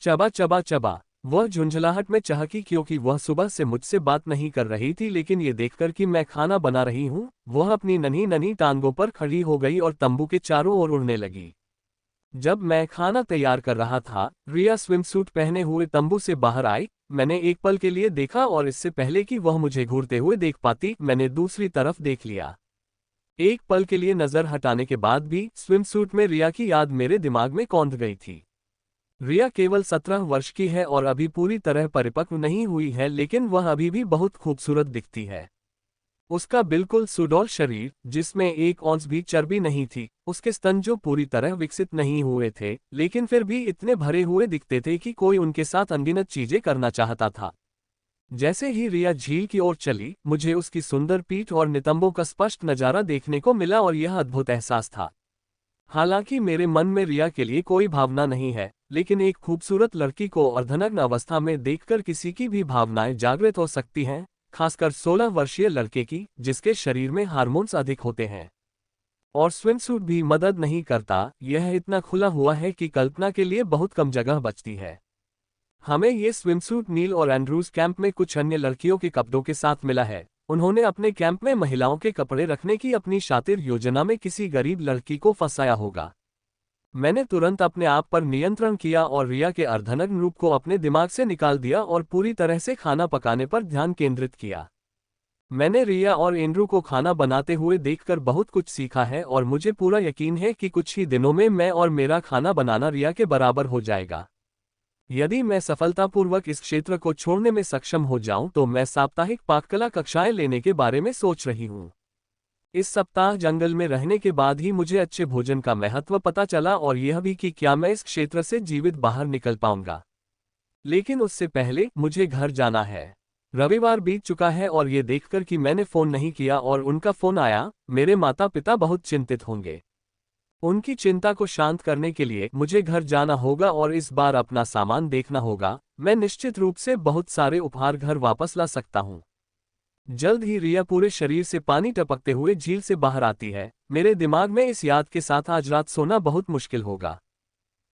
A: चबा चबा चबा, वह झुंझलाहट में चहकी क्योंकि वह सुबह से मुझसे बात नहीं कर रही थी, लेकिन ये देखकर कि मैं खाना बना रही हूँ, वह अपनी नन्ही नन्ही टांगों पर खड़ी हो गई और तंबू के चारों ओर उड़ने लगी। जब मैं खाना तैयार कर रहा था, रिया स्विमसूट पहने हुए तंबू से बाहर आई। मैंने एक पल के लिए देखा और इससे पहले कि वह मुझे घूरते हुए देख पाती, मैंने दूसरी तरफ देख लिया। एक पल के लिए नजर हटाने के बाद भी स्विमसूट में रिया की याद मेरे दिमाग में कौंध गई थी। रिया केवल 17 वर्ष की है और अभी पूरी तरह परिपक्व नहीं हुई है, लेकिन वह अभी भी बहुत खूबसूरत दिखती है। उसका बिल्कुल सुडौल शरीर, जिसमें एक औंस भी चर्बी नहीं थी, उसके स्तन जो पूरी तरह विकसित नहीं हुए थे, लेकिन फिर भी इतने भरे हुए दिखते थे कि कोई उनके साथ अनगिनत चीजें करना चाहता था। जैसे ही रिया झील की ओर चली, मुझे उसकी सुंदर पीठ और नितंबों का स्पष्ट नजारा देखने को मिला और यह अद्भुत एहसास था। हालांकि मेरे मन में रिया के लिए कोई भावना नहीं है, लेकिन एक खूबसूरत लड़की को अर्धनग्न अवस्था में देखकर किसी की भी भावनाएं जागृत हो सकती हैं, खासकर 16 वर्षीय लड़के की, जिसके शरीर में हार्मोन्स अधिक होते हैं। और स्विमसूट भी मदद नहीं करता, यह इतना खुला हुआ है कि कल्पना के लिए बहुत कम जगह बचती है। हमें ये स्विमसूट नील और एंड्रूज कैंप में कुछ अन्य लड़कियों के कपड़ों के साथ मिला है। उन्होंने अपने कैंप में महिलाओं के कपड़े रखने की अपनी शातिर योजना में किसी गरीब लड़की को फंसाया होगा। मैंने तुरंत अपने आप पर नियंत्रण किया और रिया के अर्धनग्न रूप को अपने दिमाग से निकाल दिया और पूरी तरह से खाना पकाने पर ध्यान केंद्रित किया। मैंने रिया और एंड्रू को खाना बनाते हुए देखकर बहुत कुछ सीखा है और मुझे पूरा यकीन है कि कुछ ही दिनों में मैं और मेरा खाना बनाना रिया के बराबर हो जाएगा। यदि मैं सफलतापूर्वक इस क्षेत्र को छोड़ने में सक्षम हो जाऊं तो मैं साप्ताहिक पाककला कक्षाएं लेने के बारे में सोच रही हूं। इस सप्ताह जंगल में रहने के बाद ही मुझे अच्छे भोजन का महत्व पता चला और यह भी कि क्या मैं इस क्षेत्र से जीवित बाहर निकल पाऊंगा। लेकिन उससे पहले मुझे घर जाना है। रविवार बीत चुका है और ये देखकर कि मैंने फोन नहीं किया और उनका फोन आया, मेरे माता पिता बहुत चिंतित होंगे। उनकी चिंता को शांत करने के लिए मुझे घर जाना होगा और इस बार अपना सामान देखना होगा। मैं निश्चित रूप से बहुत सारे उपहार घर वापस ला सकता हूँ। जल्द ही रिया पूरे शरीर से पानी टपकते हुए झील से बाहर आती है। मेरे दिमाग में इस याद के साथ आज रात सोना बहुत मुश्किल होगा।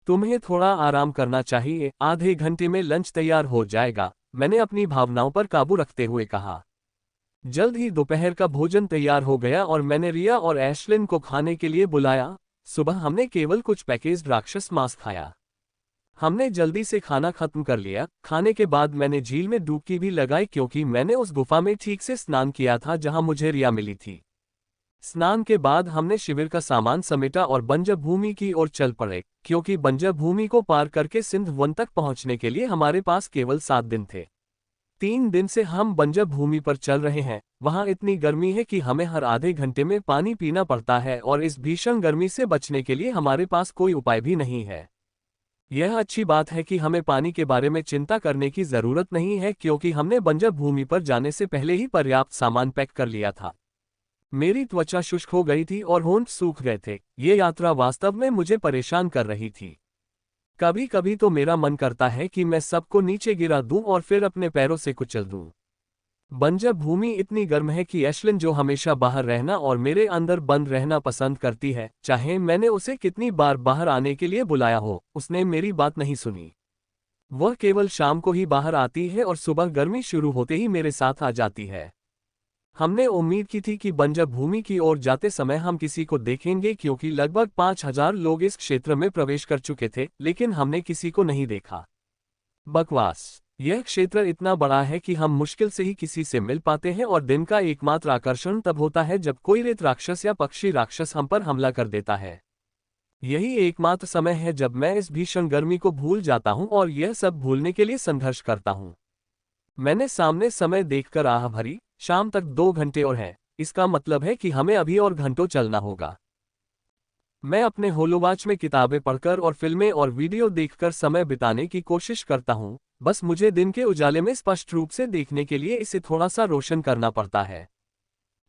A: तुम्हें थोड़ा आराम करना चाहिए, आधे घंटे में लंच तैयार हो जाएगा, मैंने अपनी भावनाओं पर काबू रखते हुए कहा। जल्द ही दोपहर का भोजन तैयार हो गया और मैंने रिया और एशलिन को खाने के लिए बुलाया। सुबह हमने केवल कुछ पैकेज्ड राक्षस मांस खाया। हमने जल्दी से खाना खत्म कर लिया। खाने के बाद मैंने झील में डुबकी भी लगाई क्योंकि मैंने उस गुफा में ठीक से स्नान किया था जहां मुझे रिया मिली थी। स्नान के बाद हमने शिविर का सामान समेटा और बंजर भूमि की ओर चल पड़े, क्योंकि बंजर भूमि को पार करके सिंध वन तक पहुंचने के लिए हमारे पास केवल 7 दिन थे। 3 दिन से हम बंजर भूमि पर चल रहे हैं। वहां इतनी गर्मी है कि हमें हर आधे घंटे में पानी पीना पड़ता है और इस भीषण गर्मी से बचने के लिए हमारे पास कोई उपाय भी नहीं है। यह अच्छी बात है कि हमें पानी के बारे में चिंता करने की जरूरत नहीं है क्योंकि हमने बंजर भूमि पर जाने से पहले ही पर्याप्त सामान पैक कर लिया था। मेरी त्वचा शुष्क हो गई थी और होंठ सूख गए थे। ये यात्रा वास्तव में मुझे परेशान कर रही थी। कभी कभी तो मेरा मन करता है कि मैं सबको नीचे गिरा दूं और फिर अपने पैरों से कुचल दूं। बंजर भूमि इतनी गर्म है कि एशलिन, जो हमेशा बाहर रहना और मेरे अंदर बंद रहना पसंद करती है, चाहे मैंने उसे कितनी बार बाहर आने के लिए बुलाया हो, उसने मेरी बात नहीं सुनी। वह केवल शाम को ही बाहर आती है और सुबह गर्मी शुरू होते ही मेरे साथ आ जाती है। हमने उम्मीद की थी कि बंजर भूमि की ओर जाते समय हम किसी को देखेंगे, क्योंकि लगभग 5000 लोग इस क्षेत्र में प्रवेश कर चुके थे, लेकिन हमने किसी को नहीं देखा। बकवास। यह क्षेत्र इतना बड़ा है कि हम मुश्किल से ही किसी से मिल पाते हैं और दिन का एकमात्र आकर्षण तब होता है जब कोई रेत राक्षस या पक्षी राक्षस हम पर हमला कर देता है। यही एकमात्र समय है जब मैं इस भीषण गर्मी को भूल जाता हूं और यह सब भूलने के लिए संघर्ष करता हूं। मैंने सामने समय देखकर आह भरी। शाम तक 2 घंटे और हैं। इसका मतलब है कि हमें अभी और घंटों चलना होगा। मैं अपने होलोवॉच में किताबें पढ़कर और फिल्में और वीडियो देखकर समय बिताने की कोशिश करता हूं, बस मुझे दिन के उजाले में स्पष्ट रूप से देखने के लिए इसे थोड़ा सा रोशन करना पड़ता है।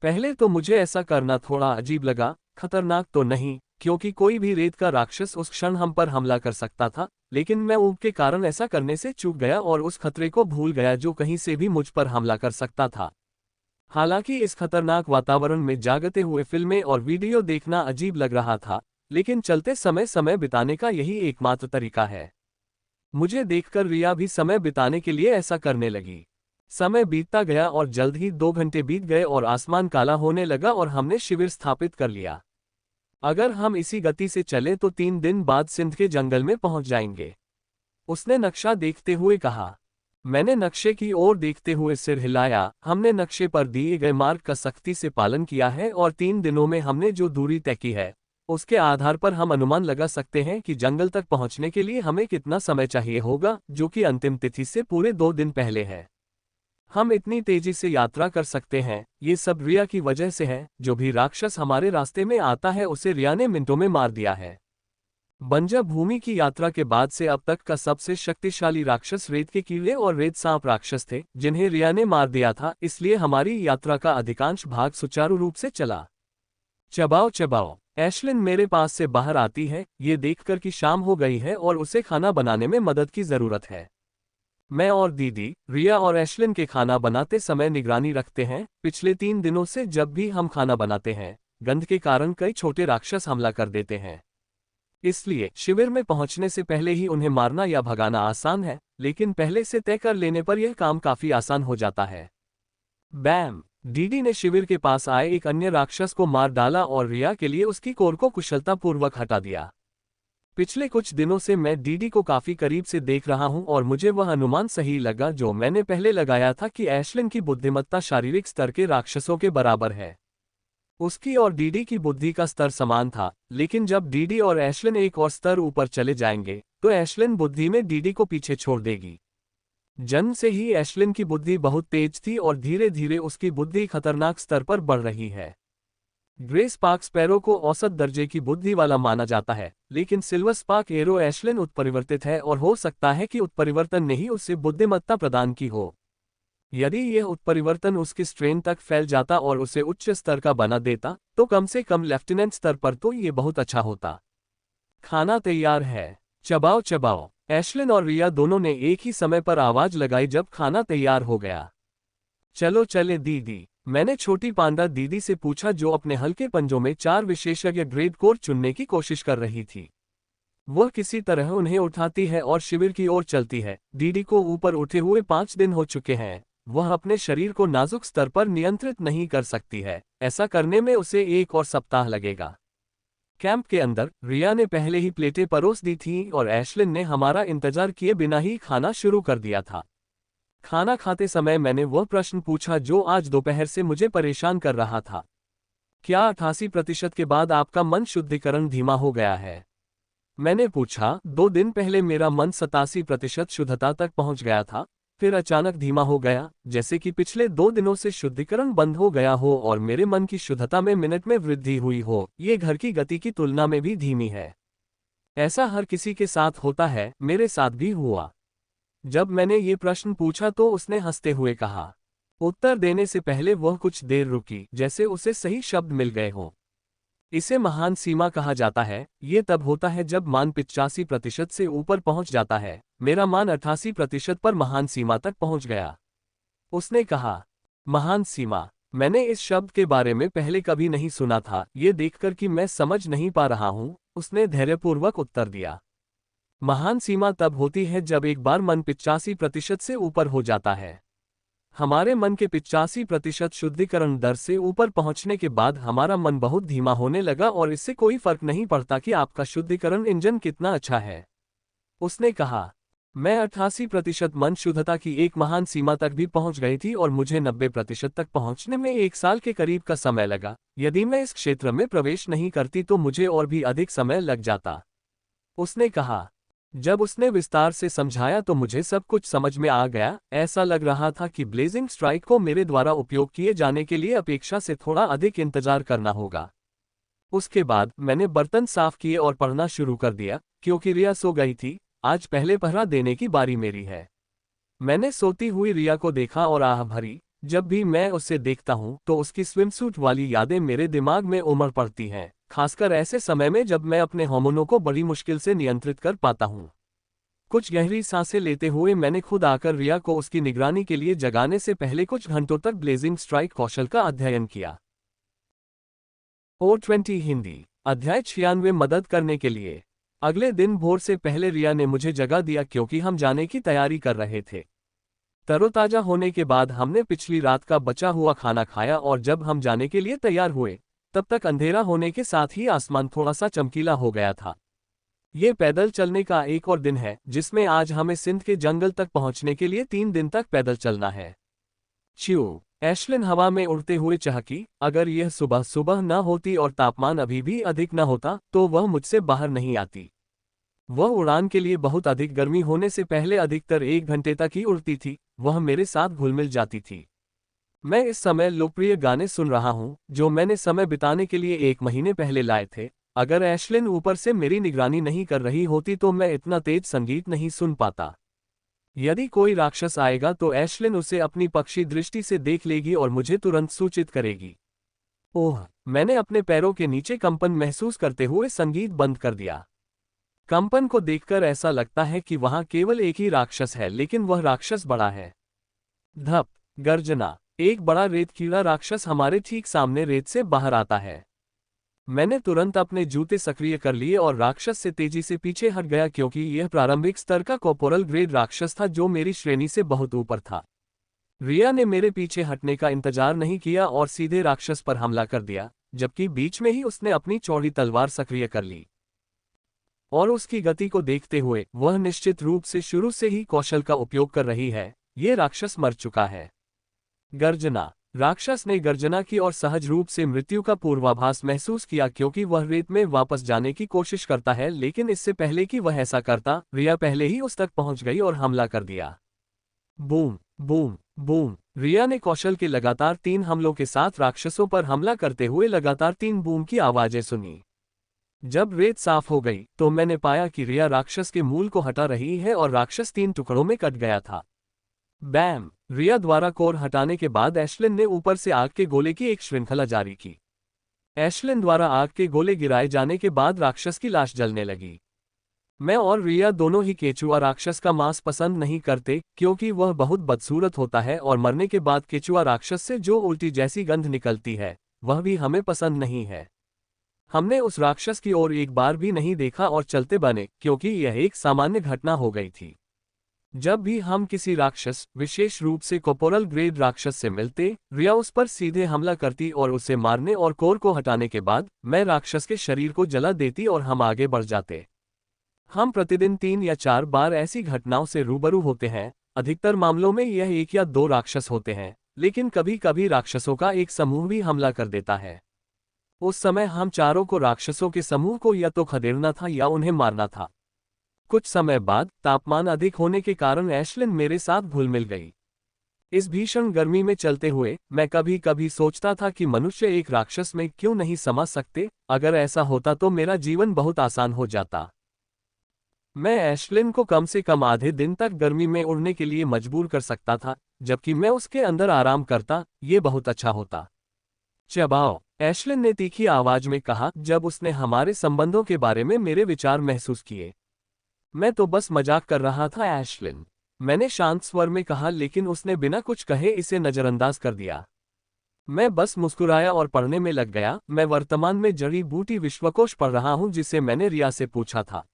A: पहले तो मुझे ऐसा करना थोड़ा अजीब लगा, खतरनाक तो नहीं, क्योंकि कोई भी रेत का राक्षस उस क्षण हम पर हमला कर सकता था, लेकिन मैं ऊब के कारण ऐसा करने से चूक गया और उस खतरे को भूल गया जो कहीं से भी मुझ पर हमला कर सकता था। हालांकि इस खतरनाक वातावरण में जागते हुए फिल्में और वीडियो देखना अजीब लग रहा था, लेकिन चलते समय समय बिताने का यही एकमात्र तरीका है। मुझे देखकर रिया भी समय बिताने के लिए ऐसा करने लगी। समय बीतता गया और जल्द ही 2 घंटे बीत गए और आसमान काला होने लगा और हमने शिविर स्थापित कर लिया। अगर हम इसी गति से चले तो 3 दिन बाद सिंध के जंगल में पहुंच जाएंगे, उसने नक्शा देखते हुए कहा। मैंने नक्शे की ओर देखते हुए सिर हिलाया। हमने नक्शे पर दिए गए मार्ग का सख्ती से पालन किया है और 3 दिनों में हमने जो दूरी तय की है, उसके आधार पर हम अनुमान लगा सकते हैं कि जंगल तक पहुंचने के लिए हमें कितना समय चाहिए होगा, जो कि अंतिम तिथि से पूरे 2 दिन पहले है। हम इतनी तेजी से यात्रा कर सकते हैं, ये सब रिया की वजह से है। जो भी राक्षस हमारे रास्ते में आता है उसे रिया ने मिनटों में मार दिया है। बंजर भूमि की यात्रा के बाद से अब तक का सबसे शक्तिशाली राक्षस रेत के कीड़े और रेत सांप राक्षस थे, जिन्हें रिया ने मार दिया था, इसलिए हमारी यात्रा का अधिकांश भाग सुचारू रूप से चला। चबाओ चबाओ। एशलिन मेरे पास से बाहर आती है, ये देखकर कि शाम हो गई है और उसे खाना बनाने में मदद की जरूरत है। मैं और दीदी, रिया और एशलिन के खाना बनाते समय निगरानी रखते हैं। पिछले 3 दिनों से जब भी हम खाना बनाते हैं, गंध के कारण कई छोटे राक्षस हमला कर देते हैं। इसलिए शिविर में पहुंचने से पहले ही उन्हें मारना या भगाना आसान है, लेकिन पहले से तय कर लेने पर यह काम काफी आसान हो जाता है। बैम। डीडी ने शिविर के पास आए एक अन्य राक्षस को मार डाला और रिया के लिए उसकी कोर को कुशलतापूर्वक हटा दिया। पिछले कुछ दिनों से मैं डीडी को काफी करीब से देख रहा हूं और मुझे वह अनुमान सही लगा जो मैंने पहले लगाया था कि एशलिन की बुद्धिमत्ता शारीरिक स्तर के राक्षसों के बराबर है। उसकी और डीडी की बुद्धि का स्तर समान था, लेकिन जब डीडी और एशलिन एक और स्तर ऊपर चले जाएंगे तो एशलिन बुद्धि में डीडी को पीछे छोड़ देगी। जन्म से ही एशलिन की बुद्धि बहुत तेज थी और धीरे धीरे उसकी बुद्धि खतरनाक स्तर पर बढ़ रही है। ग्रे स्पार्क स्पैरो को औसत दर्जे की बुद्धि वाला माना जाता है, लेकिन सिल्वर स्पार्क एरो एशलिन उत्परिवर्तित है और हो सकता है कि उत्परिवर्तन ने ही उसे बुद्धिमत्ता प्रदान की हो। यदि यह उत्परिवर्तन उसके स्ट्रेन तक फैल जाता और उसे उच्च स्तर का बना देता, तो कम से कम लेफ्टिनेंट स्तर पर तो ये बहुत अच्छा होता। खाना तैयार है। चबाओ चबाओ। एशलिन और रिया दोनों ने एक ही समय पर आवाज लगाई जब खाना तैयार हो गया। चलो चले दीदी, मैंने छोटी पांडा दीदी से पूछा, जो अपने हल्के पंजों में 4 विशेषज्ञ ग्रेड कोर चुनने की कोशिश कर रही थी। वह किसी तरह उन्हें उठाती है और शिविर की ओर चलती है। दीदी को ऊपर उठे हुए 5 दिन हो चुके हैं। वह अपने शरीर को नाजुक स्तर पर नियंत्रित नहीं कर सकती है, ऐसा करने में उसे 1 और सप्ताह लगेगा। कैंप के अंदर रिया ने पहले ही प्लेटें परोस दी थी और एशलिन ने हमारा इंतजार किए बिना ही खाना शुरू कर दिया था। खाना खाते समय मैंने वह प्रश्न पूछा जो आज दोपहर से मुझे परेशान कर रहा था। क्या 88% के बाद आपका मन शुद्धिकरण धीमा हो गया है? मैंने पूछा। 2 दिन पहले मेरा मन 87% शुद्धता तक पहुंच गया था, फिर अचानक धीमा हो गया, जैसे कि पिछले 2 दिनों से शुद्धिकरण बंद हो गया हो और मेरे मन की शुद्धता में मिनट में वृद्धि हुई हो। ये घर की गति की तुलना में भी धीमी है। ऐसा हर किसी के साथ होता है, मेरे साथ भी हुआ। जब मैंने ये प्रश्न पूछा तो उसने हंसते हुए कहा। उत्तर देने से पहले वह कुछ देर रुकी, जैसे उसे सही शब्द मिल गए हों। इसे महान सीमा कहा जाता है। ये तब होता है जब मान 85% से ऊपर पहुंच जाता है। मेरा मान 88% पर महान सीमा तक पहुंच गया। उसने कहा। महान सीमा। मैंने इस शब्द के बारे में पहले कभी नहीं सुना था, ये देखकर कि मैं समझ नहीं पा रहा हूँ, उसने धैर्यपूर्वक उत्तर दिया। महान सीमा तब होती है जब एक बार मन 85% से ऊपर हो जाता है। हमारे मन के 85% शुद्धिकरण दर से ऊपर पहुंचने के बाद हमारा मन बहुत धीमा होने लगा और इससे कोई फर्क नहीं पड़ता कि आपका शुद्धिकरण इंजन कितना अच्छा है। उसने कहा, मैं 88% मन शुद्धता की एक महान सीमा तक भी पहुंच गई थी और मुझे 90% तक पहुंचने में 1 साल के करीब का समय लगा। यदि मैं इस क्षेत्र में प्रवेश नहीं करती तो मुझे और भी अधिक समय लग जाता। उसने कहा। जब उसने विस्तार से समझाया तो मुझे सब कुछ समझ में आ गया। ऐसा लग रहा था कि ब्लेजिंग स्ट्राइक को मेरे द्वारा उपयोग किए जाने के लिए अपेक्षा से थोड़ा अधिक इंतजार करना होगा। उसके बाद मैंने बर्तन साफ किए और पढ़ना शुरू कर दिया, क्योंकि रिया सो गई थी। आज पहले पहरा देने की बारी मेरी है। मैंने सोती हुई रिया को देखा और आह भरी। जब भी मैं उसे देखता हूं तो उसकी स्विमसूट वाली यादें मेरे दिमाग में उमड़ पड़ती हैं, खासकर ऐसे समय में जब मैं अपने हार्मोनों को बड़ी मुश्किल से नियंत्रित कर पाता हूं। कुछ गहरी सांसें लेते हुए मैंने खुद आकर रिया को उसकी निगरानी के लिए जगाने से पहले कुछ घंटों तक ब्लेजिंग स्ट्राइक कौशल का अध्ययन किया। O20 हिंदी अध्याय 96 मदद करने के लिए। अगले दिन भोर से पहले रिया ने मुझे जगा दिया क्योंकि हम जाने की तैयारी कर रहे थे। तरोताजा होने के बाद हमने पिछली रात का बचा हुआ खाना खाया और जब हम जाने के लिए तैयार हुए तब तक अंधेरा होने के साथ ही आसमान थोड़ा सा चमकीला हो गया था। ये पैदल चलने का एक और दिन है जिसमें आज हमें सिंध के जंगल तक पहुंचने के लिए 3 दिन तक पैदल चलना है। च्यू, एशलिन हवा में उड़ते हुए चहकी। अगर यह सुबह सुबह न होती और तापमान अभी भी अधिक न होता तो वह मुझसे बाहर नहीं आती। वह उड़ान के लिए बहुत अधिक गर्मी होने से पहले अधिकतर 1 घंटे तक ही उड़ती थी। वह मेरे साथ घुल मिल जाती थी। मैं इस समय लोकप्रिय गाने सुन रहा हूं जो मैंने समय बिताने के लिए 1 महीने पहले लाए थे। अगर एशलिन ऊपर से मेरी निगरानी नहीं कर रही होती तो मैं इतना तेज संगीत नहीं सुन पाता। यदि कोई राक्षस आएगा तो एशलिन उसे अपनी पक्षी दृष्टि से देख लेगी और मुझे तुरंत सूचित करेगी। ओह, मैंने अपने पैरों के नीचे कंपन महसूस करते हुए संगीत बंद कर दिया। कंपन को देखकर ऐसा लगता है कि वहां केवल एक ही राक्षस है, लेकिन वह राक्षस बड़ा है। धप, गर्जना। एक बड़ा रेत कीड़ा राक्षस हमारे ठीक सामने रेत से बाहर आता है। मैंने तुरंत अपने जूते सक्रिय कर लिए और राक्षस से तेजी से पीछे हट गया क्योंकि यह प्रारंभिक स्तर का कॉर्पोरल ग्रेड राक्षस था जो मेरी श्रेणी से बहुत ऊपर था। रिया ने मेरे पीछे हटने का इंतजार नहीं किया और सीधे राक्षस पर हमला कर दिया, जबकि बीच में ही उसने अपनी चौड़ी तलवार सक्रिय कर ली। और उसकी गति को देखते हुए वह निश्चित रूप से शुरू से ही कौशल का उपयोग कर रही है। यह राक्षस मर चुका है। गर्जना। राक्षस ने गर्जना की और सहज रूप से मृत्यु का पूर्वाभास महसूस किया क्योंकि वह रेत में वापस जाने की कोशिश करता है, लेकिन इससे पहले कि वह ऐसा करता, रिया पहले ही उस तक पहुंच गई और हमला कर दिया। Boom boom boom. रिया ने कौशल के लगातार 3 हमलों के साथ राक्षसों पर हमला करते हुए लगातार 3 बूम की आवाजें सुनी। जब रेत साफ हो गई तो मैंने पाया कि रिया राक्षस के मूल को हटा रही है और राक्षस 3 टुकड़ों में कट गया था। बैम। रिया द्वारा कोर हटाने के बाद एशलिन ने ऊपर से आग के गोले की एक श्रृंखला जारी की। एशलिन द्वारा आग के गोले गिराए जाने के बाद राक्षस की लाश जलने लगी। मैं और रिया दोनों ही केचुआ राक्षस का मांस पसंद नहीं करते क्योंकि वह बहुत बदसूरत होता है और मरने के बाद केचुआ राक्षस से जो उल्टी जैसी गंध निकलती है वह भी हमें पसंद नहीं है। हमने उस राक्षस की ओर एक बार भी नहीं देखा और चलते बने क्योंकि यह एक सामान्य घटना हो गई थी। जब भी हम किसी राक्षस, विशेष रूप से कॉर्पोरल ग्रेड राक्षस से मिलते, रिया उस पर सीधे हमला करती और उसे मारने और कोर को हटाने के बाद मैं राक्षस के शरीर को जला देती और हम आगे बढ़ जाते। हम प्रतिदिन 3 या 4 बार ऐसी घटनाओं से रूबरू होते हैं। अधिकतर मामलों में यह 1 या 2 राक्षस होते हैं, लेकिन कभी कभी राक्षसों का एक समूह भी हमला कर देता है। उस समय हम चारों को राक्षसों के समूह को या तो खदेड़ना था या उन्हें मारना था। कुछ समय बाद तापमान अधिक होने के कारण एशलिन मेरे साथ घुल मिल गई। इस भीषण गर्मी में चलते हुए मैं कभी कभी सोचता था कि मनुष्य एक राक्षस में क्यों नहीं समा सकते। अगर ऐसा होता तो मेरा जीवन बहुत आसान हो जाता। मैं एशलिन को कम से कम आधे दिन तक गर्मी में उड़ने के लिए मजबूर कर सकता था, जबकि मैं उसके अंदर आराम करता। ये बहुत अच्छा होता। चबाओ, एशलिन ने तीखी आवाज में कहा जब उसने हमारे संबंधों के बारे में मेरे विचार महसूस किए। मैं तो बस मजाक कर रहा था एशलिन। मैंने शांत स्वर में कहा, लेकिन उसने बिना कुछ कहे इसे नजरअंदाज कर दिया। मैं बस मुस्कुराया और पढ़ने में लग गया। मैं वर्तमान में जड़ी बूटी विश्वकोश पढ़ रहा हूं जिसे मैंने रिया से पूछा था।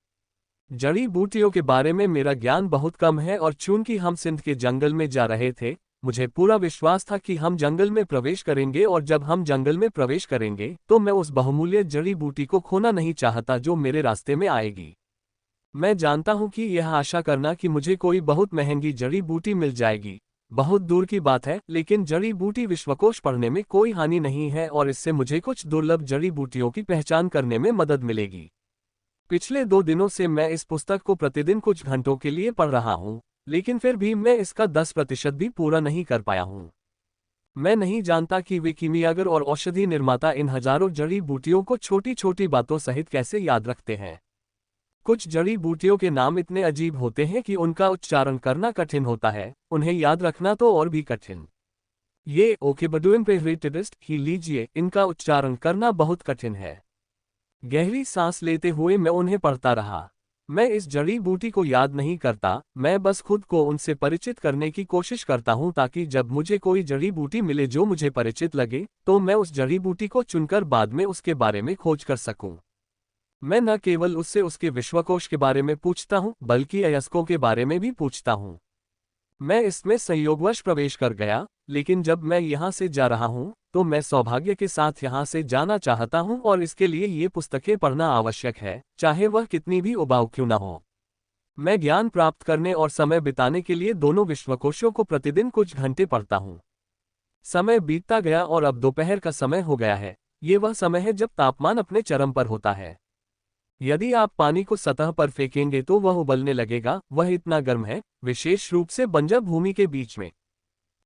A: जड़ी बूटियों के बारे में मेरा ज्ञान बहुत कम है और चूंकि हम सिंध के जंगल में जा रहे थे, मुझे पूरा विश्वास था कि हम जंगल में प्रवेश करेंगे और जब हम जंगल में प्रवेश करेंगे तो मैं उस बहुमूल्य जड़ी बूटी को खोना नहीं चाहता जो मेरे रास्ते में आएगी। मैं जानता हूं कि यह आशा करना कि मुझे कोई बहुत महंगी जड़ी बूटी मिल जाएगी बहुत दूर की बात है, लेकिन जड़ी बूटी विश्वकोश पढ़ने में कोई हानि नहीं है और इससे मुझे कुछ दुर्लभ जड़ी बूटियों की पहचान करने में मदद मिलेगी। पिछले 2 दिनों से मैं इस पुस्तक को प्रतिदिन कुछ घंटों के लिए पढ़ रहा हूं, लेकिन फिर भी मैं इसका 10% भी पूरा नहीं कर पाया हूं। मैं नहीं जानता कि वे कीमियागर और औषधि निर्माता इन हजारों जड़ी बूटियों को छोटी छोटी बातों सहित कैसे याद रखते हैं। कुछ जड़ी बूटियों के नाम इतने अजीब होते हैं कि उनका उच्चारण करना कठिन होता है, उन्हें याद रखना तो और भी कठिन। ये ओकेबडुइन पेहरेटिडिस्ट ही लीजिए, इनका उच्चारण करना बहुत कठिन है। गहरी सांस लेते हुए मैं उन्हें पढ़ता रहा। मैं इस जड़ी बूटी को याद नहीं करता, मैं बस खुद को उनसे परिचित करने की कोशिश करता हूं ताकि जब मुझे कोई जड़ी बूटी मिले जो मुझे परिचित लगे, तो मैं उस जड़ी बूटी को चुनकर बाद में उसके बारे में खोज कर सकूं। मैं न केवल उससे उसके विश्वकोश के बारे में पूछता हूं, बल्कि अयस्कों के बारे में भी पूछता हूं। मैं इसमें संयोगवश प्रवेश कर गया, लेकिन जब मैं यहां से जा रहा हूं, तो मैं सौभाग्य के साथ यहां से जाना चाहता हूं और इसके लिए ये पुस्तकें पढ़ना आवश्यक है, चाहे वह कितनी भी उबाऊ क्यों न हो। मैं ज्ञान प्राप्त करने और समय बिताने के लिए दोनों विश्वकोशों को प्रतिदिन कुछ घंटे पढ़ता हूं। समय बीतता गया और अब दोपहर का समय हो गया है। ये वह समय है जब तापमान अपने चरम पर होता है। यदि आप पानी को सतह पर फेंकेंगे तो वह उबलने लगेगा, वह इतना गर्म है, विशेष रूप से बंजर भूमि के बीच में।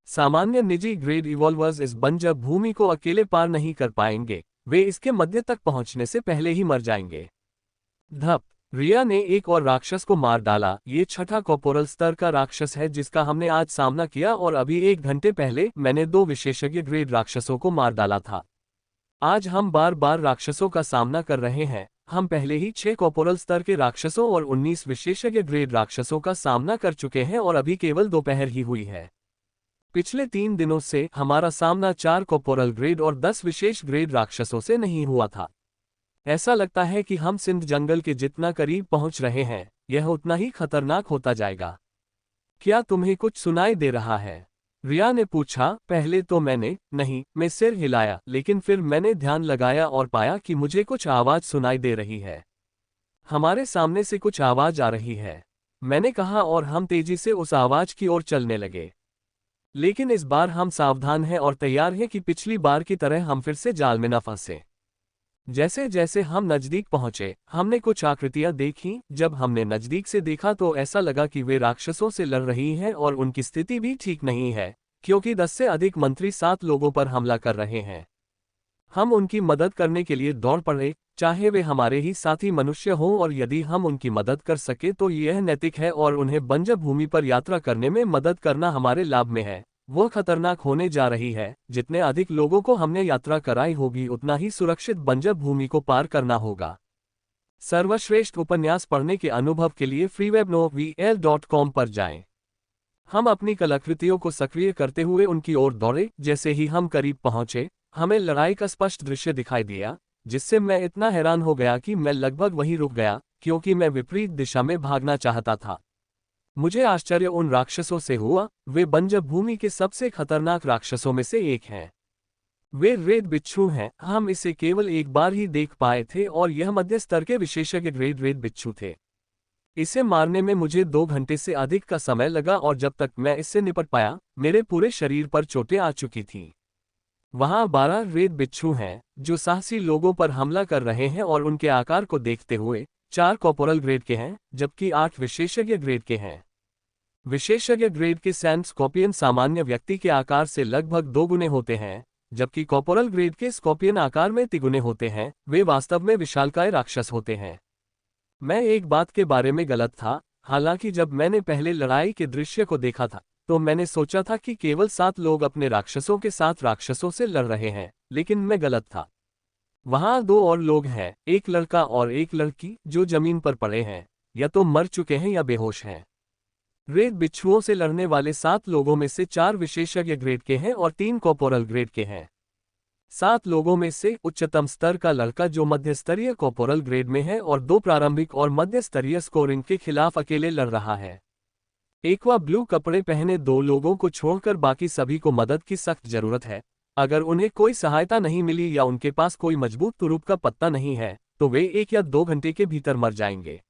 A: सामान्य निजी ग्रेड इवॉल्वर्स इस बंजर भूमि को अकेले पार नहीं कर पाएंगे, वे इसके मध्य तक पहुंचने से पहले ही मर जाएंगे। धप, रिया ने एक और राक्षस को मार डाला। ये छठा कॉर्पोरल स्तर का राक्षस है जिसका हमने आज सामना किया और अभी 1 घंटे पहले मैंने 2 विशेषज्ञ ग्रेड राक्षसों को मार डाला था। आज हम बार बार राक्षसों का सामना कर रहे हैं। हम पहले ही 6 कॉर्पोरल स्तर के राक्षसों और 19 विशेषज्ञ ग्रेड राक्षसों का सामना कर चुके हैं और अभी केवल दोपहर ही हुई है। पिछले 3 दिनों से हमारा सामना 4 कॉर्पोरल ग्रेड और 10 विशेष ग्रेड राक्षसों से नहीं हुआ था। ऐसा लगता है कि हम सिंध जंगल के जितना करीब पहुंच रहे हैं, यह उतना ही खतरनाक होता जाएगा। क्या तुम्हें कुछ सुनाई दे रहा है? रिया ने पूछा। पहले तो मैं सिर हिलाया, लेकिन फिर मैंने ध्यान लगाया और पाया कि मुझे कुछ आवाज सुनाई दे रही है। हमारे सामने से कुछ आवाज आ रही है, मैंने कहा और हम तेजी से उस आवाज की ओर चलने लगे। लेकिन इस बार हम सावधान हैं और तैयार हैं कि पिछली बार की तरह हम फिर से जाल में न फंसे। जैसे जैसे हम नजदीक पहुंचे, हमने कुछ आकृतियां देखीं। जब हमने नजदीक से देखा तो ऐसा लगा कि वे राक्षसों से लड़ रही हैं और उनकी स्थिति भी ठीक नहीं है, क्योंकि 10 से अधिक मंत्री 7 लोगों पर हमला कर रहे हैं। हम उनकी मदद करने के लिए दौड़ पड़े, चाहे वे हमारे ही साथी मनुष्य हों, और यदि हम उनकी मदद कर सके तो यह नैतिक है और उन्हें बंजर भूमि पर यात्रा करने में मदद करना हमारे लाभ में है। वह खतरनाक होने जा रही है। जितने अधिक लोगों को हमने यात्रा कराई होगी उतना ही सुरक्षित बंजर भूमि को पार करना होगा। सर्वश्रेष्ठ उपन्यास पढ़ने के अनुभव के लिए freewebnovel.com पर जाएं। हम अपनी कलाकृतियों को सक्रिय करते हुए उनकी ओर दौड़े। जैसे ही हम करीब पहुंचे, हमें लड़ाई का स्पष्ट दृश्य दिखाई दिया, जिससे मैं इतना हैरान हो गया कि मैं लगभग वहीं रुक गया, क्योंकि मैं विपरीत दिशा में भागना चाहता था। मुझे आश्चर्य उन राक्षसों से हुआ। वे बंजर भूमि के सबसे खतरनाक राक्षसों में से एक हैं। वे रेड बिच्छू हैं। हम इसे केवल एक बार ही देख पाए थे और यह मध्य स्तर के विशेषज्ञ ग्रेड रेड बिच्छू थे। इसे मारने में मुझे 2 घंटे से अधिक का समय लगा और जब तक मैं इससे निपट पाया, मेरे पूरे शरीर पर चोटें आ चुकी थीं। वहां 12 रेड बिच्छू हैं जो साहसी लोगों पर हमला कर रहे हैं और उनके आकार को देखते हुए 4 कॉर्पोरल ग्रेड के हैं, जबकि 8 विशेषज्ञ ग्रेड के हैं। विशेषज्ञ ग्रेड के सैंड स्कॉर्पियन सामान्य व्यक्ति के आकार से लगभग 2 गुने होते हैं, जबकि कॉर्पोरल ग्रेड के स्कॉर्पियन आकार में 3 गुने होते हैं। वे वास्तव में विशालकाय राक्षस होते हैं। मैं एक बात के बारे में गलत था। हालांकि जब मैंने पहले लड़ाई के दृश्य को देखा था, तो मैंने सोचा था कि केवल 7 लोग अपने राक्षसों के साथ राक्षसों से लड़ रहे हैं, लेकिन मैं गलत था। वहां 2 और लोग हैं, एक लड़का और एक लड़की, जो जमीन पर पड़े हैं, या तो मर चुके हैं या बेहोश हैं। रेत बिच्छुओं से लड़ने वाले 7 लोगों में से 4 विशेषज्ञ ग्रेड के हैं और 3 कॉर्पोरल ग्रेड के हैं। 7 लोगों में से उच्चतम स्तर का लड़का जो मध्य स्तरीय कॉर्पोरल ग्रेड में है और 2 प्रारंभिक और मध्य स्तरीय स्कोरिंग के खिलाफ अकेले लड़ रहा है। एक्वा ब्लू कपड़े पहने 2 लोगों को छोड़कर बाकी सभी को मदद की सख्त जरूरत है। अगर उन्हें कोई सहायता नहीं मिली या उनके पास कोई मजबूत तुरुप का पत्ता नहीं है तो वे 1 या 2 घंटे के भीतर मर जाएंगे।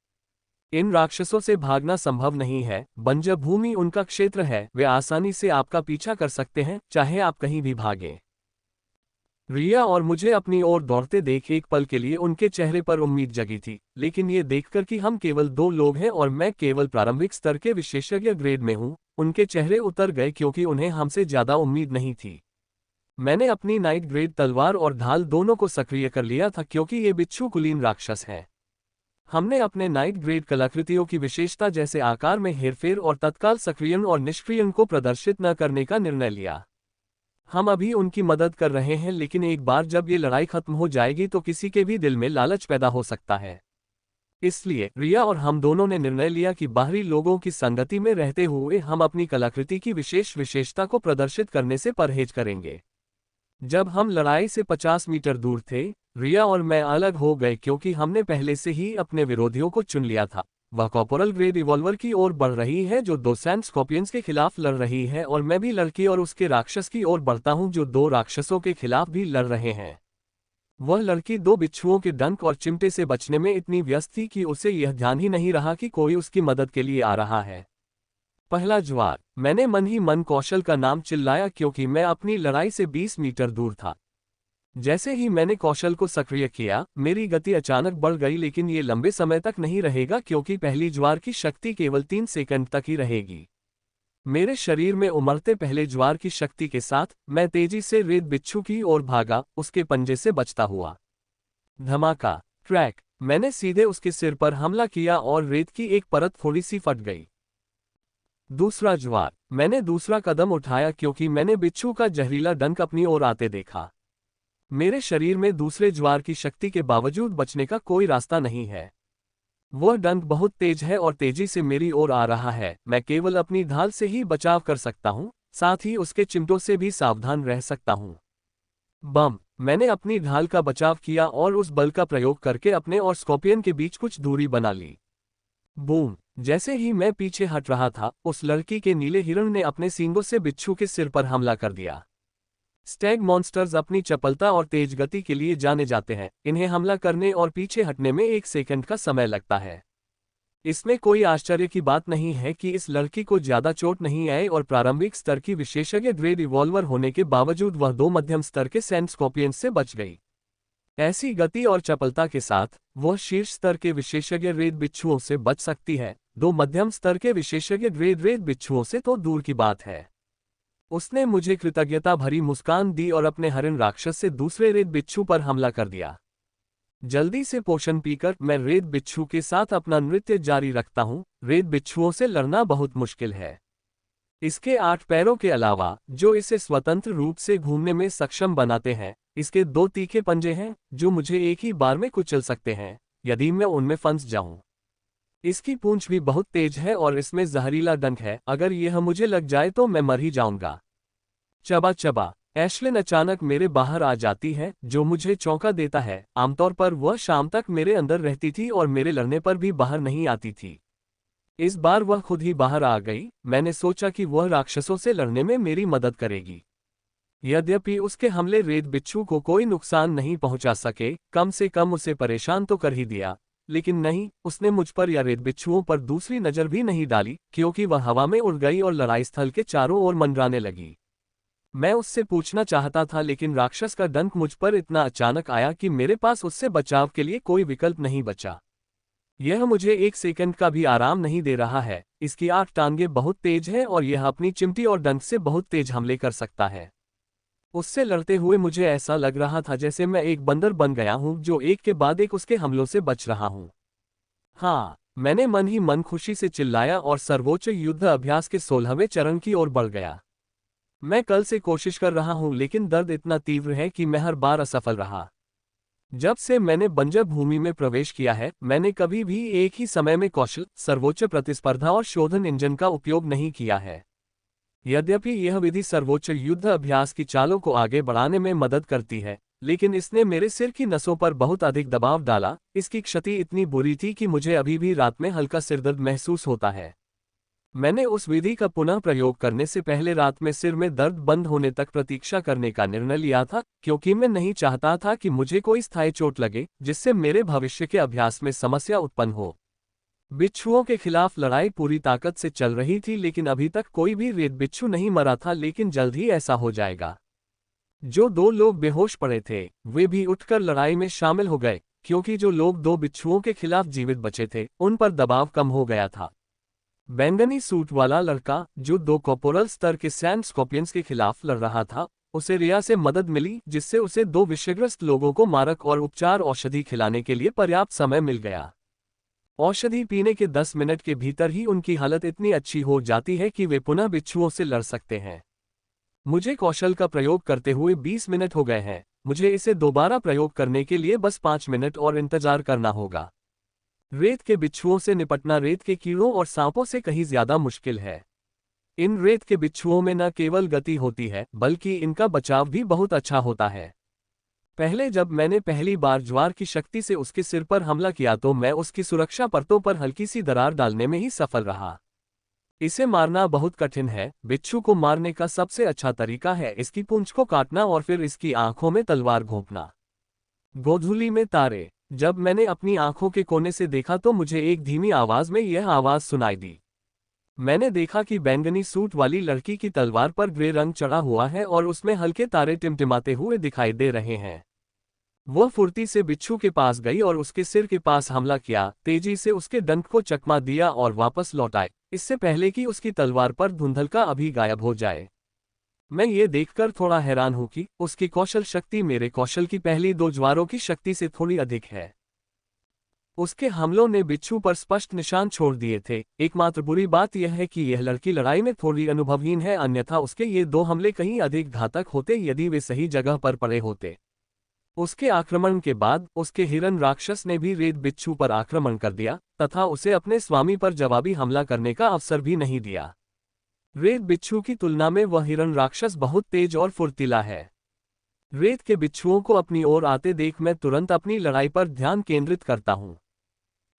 A: इन राक्षसों से भागना संभव नहीं है, बंजर भूमि उनका क्षेत्र है, वे आसानी से आपका पीछा कर सकते हैं, चाहे आप कहीं भी भागें। रिया और मुझे अपनी ओर दौड़ते देख एक पल के लिए उनके चेहरे पर उम्मीद जगी थी, लेकिन ये देखकर कि हम केवल 2 लोग हैं और मैं केवल प्रारंभिक स्तर के विशेषज्ञ ग्रेड में हूं, उनके चेहरे उतर गए क्योंकि उन्हें हमसे ज्यादा उम्मीद नहीं थी। मैंने अपनी नाइट ग्रेड तलवार और ढाल दोनों को सक्रिय कर लिया था क्योंकि ये बिच्छू कुलीन राक्षस हैं। हमने अपने नाइट ग्रेड कलाकृतियों की विशेषता जैसे आकार में हेरफेर और तत्काल सक्रियण और निष्क्रियण को प्रदर्शित न करने का निर्णय लिया। हम अभी उनकी मदद कर रहे हैं, लेकिन एक बार जब ये लड़ाई खत्म हो जाएगी तो किसी के भी दिल में लालच पैदा हो सकता है। इसलिए रिया और हम दोनों ने निर्णय लिया कि बाहरी लोगों की संगति में रहते हुए हम अपनी कलाकृति की विशेषता को प्रदर्शित करने से परहेज करेंगे। जब हम लड़ाई से 50 मीटर दूर थे, रिया और मैं अलग हो गए क्योंकि हमने पहले से ही अपने विरोधियों को चुन लिया था। वह कॉर्पोरल ग्रेड रिवॉल्वर की ओर बढ़ रही है जो 2 सैंड स्कॉर्पियंस के खिलाफ लड़ रही है और मैं भी लड़की और उसके राक्षस की ओर बढ़ता हूं जो 2 राक्षसों के खिलाफ भी लड़ रहे हैं। वह लड़की 2 बिच्छुओं के डंक और चिमटे से बचने में इतनी व्यस्त थी कि उसे यह ध्यान ही नहीं रहा कि कोई उसकी मदद के लिए आ रहा है। पहला ज्वार, मैंने मन ही मन कौशल का नाम चिल्लाया क्योंकि मैं अपनी लड़ाई से 20 मीटर दूर था। जैसे ही मैंने कौशल को सक्रिय किया, मेरी गति अचानक बढ़ गई, लेकिन ये लंबे समय तक नहीं रहेगा क्योंकि पहली ज्वार की शक्ति केवल 3 सेकंड तक ही रहेगी। मेरे शरीर में उमड़ते पहले ज्वार की शक्ति के साथ मैं तेजी से रेत बिच्छू की ओर भागा, उसके पंजे से बचता हुआ। धमाका, क्रैक, मैंने सीधे उसके सिर पर हमला किया और रेत की एक परत थोड़ी सी फट गई। दूसरा ज्वार, मैंने दूसरा कदम उठाया क्योंकि मैंने बिच्छू का जहरीला डंक अपनी ओर आते देखा। मेरे शरीर में दूसरे ज्वार की शक्ति के बावजूद बचने का कोई रास्ता नहीं है। वह डंक बहुत तेज है और तेजी से मेरी ओर आ रहा है। मैं केवल अपनी ढाल से ही बचाव कर सकता हूं, साथ ही उसके चिमटों से भी सावधान रह सकता हूं। बम, मैंने अपनी ढाल का बचाव किया और उस बल का प्रयोग करके अपने और स्कॉर्पियन के बीच कुछ दूरी बना ली। बूम, जैसे ही मैं पीछे हट रहा था, उस लड़की के नीले हिरण ने अपने सींगों से बिच्छू के सिर पर हमला कर दिया। स्टैग मॉन्स्टर्स अपनी चपलता और तेज गति के लिए जाने जाते हैं। इन्हें हमला करने और पीछे हटने में 1 सेकंड का समय लगता है। इसमें कोई आश्चर्य की बात नहीं है कि इस लड़की को ज्यादा चोट नहीं आई और प्रारंभिक स्तर की विशेषज्ञ ग्रेड रिवॉल्वर होने के बावजूद वह 2 मध्यम स्तर के सैंड स्कॉर्पियंस से बच गई। ऐसी गति और चपलता के साथ वह शीर्ष स्तर के विशेषज्ञ रेत बिच्छुओं से बच सकती है, 2 मध्यम स्तर के विशेषज्ञ ग्रेड रेत बिच्छुओं से तो दूर की बात है। उसने मुझे कृतज्ञता भरी मुस्कान दी और अपने हरिण राक्षस से दूसरे रेत बिच्छू पर हमला कर दिया। जल्दी से पोषण पीकर मैं रेत बिच्छू के साथ अपना नृत्य जारी रखता हूँ। रेत बिच्छुओं से लड़ना बहुत मुश्किल है। इसके 8 पैरों के अलावा जो इसे स्वतंत्र रूप से घूमने में सक्षम बनाते हैं, इसके 2 तीखे पंजे हैं जो मुझे एक ही बार में कुचल सकते हैं यदि मैं उनमें फंस जाऊं। इसकी पूंछ भी बहुत तेज है और इसमें जहरीला डंक है। अगर यह मुझे लग जाए तो मैं मर ही जाऊंगा। चबा चबा, एश्लिन अचानक मेरे बाहर आ जाती है जो मुझे चौंका देता है। आमतौर पर वह शाम तक मेरे अंदर रहती थी और मेरे लड़ने पर भी बाहर नहीं आती थी। इस बार वह खुद ही बाहर आ गई। मैंने सोचा कि वह राक्षसों से लड़ने में मेरी मदद करेगी। यद्यपि उसके हमले रेत बिच्छू को कोई नुकसान नहीं पहुंचा सके, कम से कम उसे परेशान तो कर ही दिया, लेकिन नहीं, उसने मुझ पर या रेत बिच्छुओं पर दूसरी नजर भी नहीं डाली क्योंकि वह हवा में उड़ गई और लड़ाई स्थल के चारों ओर मंडराने लगी। मैं उससे पूछना चाहता था, लेकिन राक्षस का डंक मुझ पर इतना अचानक आया कि मेरे पास उससे बचाव के लिए कोई विकल्प नहीं बचा। यह मुझे 1 सेकंड का भी आराम नहीं दे रहा है। इसकी 8 टांगें बहुत तेज हैं और यह अपनी चिमटी और डंक से बहुत तेज हमले कर सकता है। उससे लड़ते हुए मुझे ऐसा लग रहा था जैसे मैं एक बंदर बन गया हूं जो एक के बाद एक उसके हमलों से बच रहा हूं। हाँ, मैंने मन ही मन खुशी से चिल्लाया और सर्वोच्च युद्ध अभ्यास के 16वें चरण की ओर बढ़ गया। मैं कल से कोशिश कर रहा हूं, लेकिन दर्द इतना तीव्र है कि मैं हर बार असफल रहा। जब से मैंने बंजर भूमि में प्रवेश किया है, मैंने कभी भी एक ही समय में कौशल, सर्वोच्च प्रतिस्पर्धा और शोधन इंजन का उपयोग नहीं किया है। यद्यपि यह विधि सर्वोच्च युद्ध अभ्यास की चालों को आगे बढ़ाने में मदद करती है, लेकिन इसने मेरे सिर की नसों पर बहुत अधिक दबाव डाला। इसकी क्षति इतनी बुरी थी कि मुझे अभी भी रात में हल्का सिरदर्द महसूस होता है। मैंने उस विधि का पुनः प्रयोग करने से पहले रात में सिर में दर्द बंद होने तक प्रतीक्षा करने का निर्णय लिया था, क्योंकि मैं नहीं चाहता था कि मुझे कोई स्थायी चोट लगे जिससे मेरे भविष्य के अभ्यास में समस्या उत्पन्न हो। बिच्छुओं के खिलाफ लड़ाई पूरी ताकत से चल रही थी, लेकिन अभी तक कोई भी रेत बिच्छू नहीं मरा था, लेकिन जल्द ही ऐसा हो जाएगा। जो 2 लोग बेहोश पड़े थे, वे भी उठकर लड़ाई में शामिल हो गए, क्योंकि जो लोग 2 बिच्छुओं के खिलाफ जीवित बचे थे, उन पर दबाव कम हो गया था। बैंगनी सूट वाला लड़का, जो 2 कॉर्पोरल स्तर के सैंड स्कॉर्पियंस के खिलाफ लड़ रहा था, उसे रिया से मदद मिली, जिससे उसे 2 विषयग्रस्त लोगों को मारक और उपचार औषधि खिलाने के लिए पर्याप्त समय मिल गया। औषधि पीने के 10 मिनट के भीतर ही उनकी हालत इतनी अच्छी हो जाती है कि वे पुनः बिच्छुओं से लड़ सकते हैं। मुझे कौशल का प्रयोग करते हुए 20 मिनट हो गए हैं। मुझे इसे दोबारा प्रयोग करने के लिए बस 5 मिनट और इंतजार करना होगा। रेत के बिच्छुओं से निपटना रेत के कीड़ों और सांपों से कहीं ज्यादा मुश्किल है। इन रेत के बिच्छुओं में न केवल गति होती है, बल्कि इनका बचाव भी बहुत अच्छा होता है। पहले जब मैंने पहली बार ज्वार की शक्ति से उसके सिर पर हमला किया तो मैं उसकी सुरक्षा परतों पर हल्की सी दरार डालने में ही सफल रहा। इसे मारना बहुत कठिन है। बिच्छू को मारने का सबसे अच्छा तरीका है इसकी पूंछ को काटना और फिर इसकी आंखों में तलवार घोंपना। गोधूली में तारे। जब मैंने अपनी आंखों के कोने से देखा तो मुझे एक धीमी आवाज में यह आवाज सुनाई दी। मैंने देखा कि बैंगनी सूट वाली लड़की की तलवार पर ग्रे रंग चढ़ा हुआ है और उसमें हल्के तारे टिमटिमाते हुए दिखाई दे रहे हैं। वह फुर्ती से बिच्छू के पास गई और उसके सिर के पास हमला किया, तेजी से उसके डंक को चकमा दिया और वापस लौट आए, इससे पहले कि उसकी तलवार पर धुंधलका अभी गायब हो जाए। मैं ये देखकर थोड़ा हैरान हूं कि उसकी कौशल शक्ति मेरे कौशल की पहली 2 ज्वारों की शक्ति से थोड़ी अधिक है। उसके हमलों ने बिच्छू पर स्पष्ट निशान छोड़ दिए थे। एकमात्र बुरी बात यह है कि यह लड़की लड़ाई में थोड़ी अनुभवहीन है, अन्यथा उसके ये 2 हमले कहीं अधिक घातक होते यदि वे सही जगह पर पड़े होते। उसके आक्रमण के बाद उसके हिरन राक्षस ने भी रेत बिच्छू पर आक्रमण कर दिया तथा उसे अपने स्वामी पर जवाबी हमला करने का अवसर भी नहीं दिया। रेत बिच्छू की तुलना में वह हिरन राक्षस बहुत तेज और फुर्तीला है। रेत के बिच्छुओं को अपनी ओर आते देख मैं तुरंत अपनी लड़ाई पर ध्यान केंद्रित करता हूं।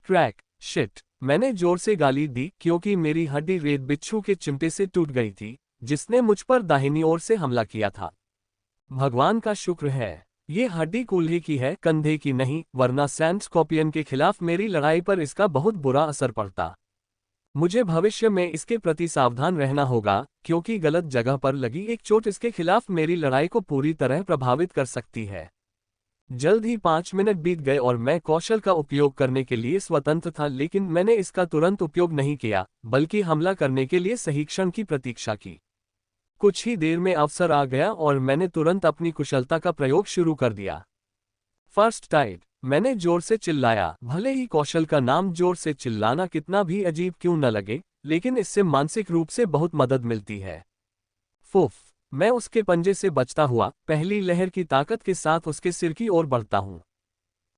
A: ट्रैक शिट, मैंने जोर से गाली दी क्योंकि मेरी हड्डी रेत बिच्छू के चिमटे से टूट गई थी, जिसने मुझ पर दाहिनी ओर से हमला किया था। भगवान का शुक्र है ये हड्डी कूल्हे की है, कंधे की नहीं, वरना सैंड स्कॉर्पियन के खिलाफ मेरी लड़ाई पर इसका बहुत बुरा असर पड़ता। मुझे भविष्य में इसके प्रति सावधान रहना होगा, क्योंकि गलत जगह पर लगी एक चोट इसके खिलाफ मेरी लड़ाई को पूरी तरह प्रभावित कर सकती है। जल्द ही 5 मिनट बीत गए और मैं कौशल का उपयोग करने के लिए स्वतंत्र था, लेकिन मैंने इसका तुरंत उपयोग नहीं किया, बल्कि हमला करने के लिए सही क्षण की प्रतीक्षा की। कुछ ही देर में अवसर आ गया और मैंने तुरंत अपनी कुशलता का प्रयोग शुरू कर दिया। फर्स्ट टाइड, मैंने जोर से चिल्लाया। भले ही कौशल का नाम जोर से चिल्लाना कितना भी अजीब क्यों न लगे, लेकिन इससे मानसिक रूप से बहुत मदद मिलती है। फुफ, मैं उसके पंजे से बचता हुआ पहली लहर की ताकत के साथ उसके सिर की ओर बढ़ता हूं।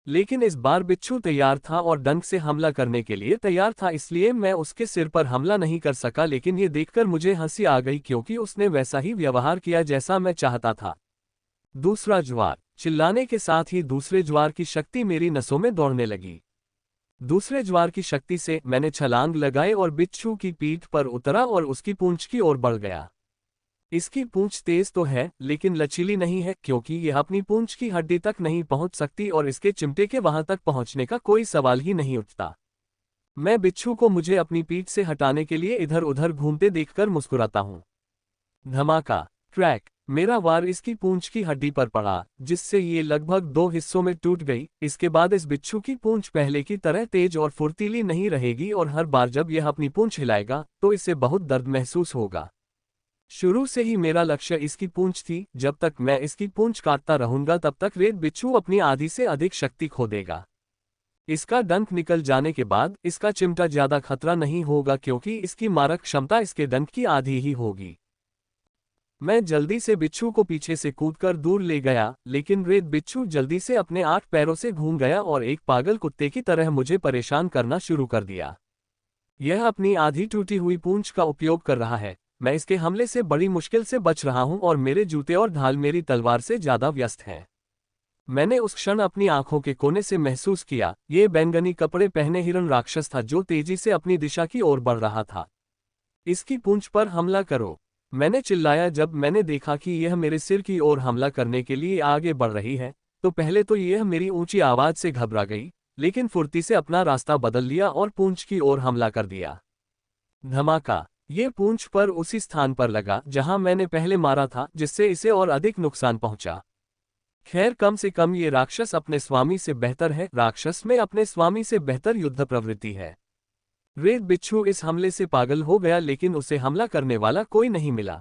A: लेकिन इस बार बिच्छू तैयार था और डंक से हमला करने के लिए तैयार था, इसलिए मैं उसके सिर पर हमला नहीं कर सका। लेकिन ये देखकर मुझे हंसी आ गई क्योंकि उसने वैसा ही व्यवहार किया जैसा मैं चाहता था। दूसरा ज्वार। चिल्लाने के साथ ही दूसरे ज्वार की शक्ति मेरी नसों में दौड़ने लगी। दूसरे ज्वार की शक्ति से मैंने छलांग लगाई और बिच्छू की पीठ पर उतरा और उसकी पूंछ की ओर बढ़ गया। इसकी पूंछ तेज तो है, लेकिन लचीली नहीं है, क्योंकि यह अपनी पूंछ की हड्डी तक नहीं पहुंच सकती और इसके चिमटे के वहां तक पहुंचने का कोई सवाल ही नहीं उठता। मैं बिच्छू को मुझे अपनी पीठ से हटाने के लिए इधर उधर घूमते देखकर मुस्कुराता हूं। धमाका। ट्रैक। मेरा वार इसकी पूंछ की हड्डी पर पड़ा, जिससे ये लगभग 2 हिस्सों में टूट गई। इसके बाद इस बिच्छू की पूंछ पहले की तरह तेज और फुर्तीली नहीं रहेगी और हर बार जब यह अपनी पूंछ हिलाएगा तो इसे बहुत दर्द महसूस होगा। शुरू से ही मेरा लक्ष्य इसकी पूंछ थी। जब तक मैं इसकी पूंछ काटता रहूंगा तब तक रेत बिच्छू अपनी आधी से अधिक शक्ति खो देगा। इसका डंक निकल जाने के बाद इसका चिमटा ज्यादा खतरा नहीं होगा, क्योंकि इसकी मारक क्षमता इसके डंक की आधी ही होगी। मैं जल्दी से बिच्छू को पीछे से कूदकर दूर ले गया, लेकिन रेत बिच्छू जल्दी से अपने 8 पैरों से घूम गया और एक पागल कुत्ते की तरह मुझे परेशान करना शुरू कर दिया। यह अपनी आधी टूटी हुई पूंछ का उपयोग कर रहा है। मैं इसके हमले से बड़ी मुश्किल से बच रहा हूं और मेरे जूते और ढाल मेरी तलवार से ज्यादा व्यस्त हैं। मैंने उस क्षण अपनी आंखों के कोने से महसूस किया, ये बैंगनी कपड़े पहने हिरण राक्षस था जो तेजी से अपनी दिशा की ओर बढ़ रहा था। इसकी पूंछ पर हमला करो, मैंने चिल्लाया जब मैंने देखा कि यह मेरे सिर की ओर हमला करने के लिए आगे बढ़ रही है। तो पहले तो यह मेरी ऊंची आवाज से घबरा गई, लेकिन फुर्ती से अपना रास्ता बदल लिया और पूंछ की ओर हमला कर दिया। धमाका! ये पूंछ पर उसी स्थान पर लगा जहां मैंने पहले मारा था, जिससे इसे और अधिक नुकसान पहुंचा। खैर, कम से कम ये राक्षस अपने स्वामी से बेहतर है। राक्षस में अपने स्वामी से बेहतर युद्ध प्रवृत्ति है। रेत बिच्छू इस हमले से पागल हो गया, लेकिन उसे हमला करने वाला कोई नहीं मिला।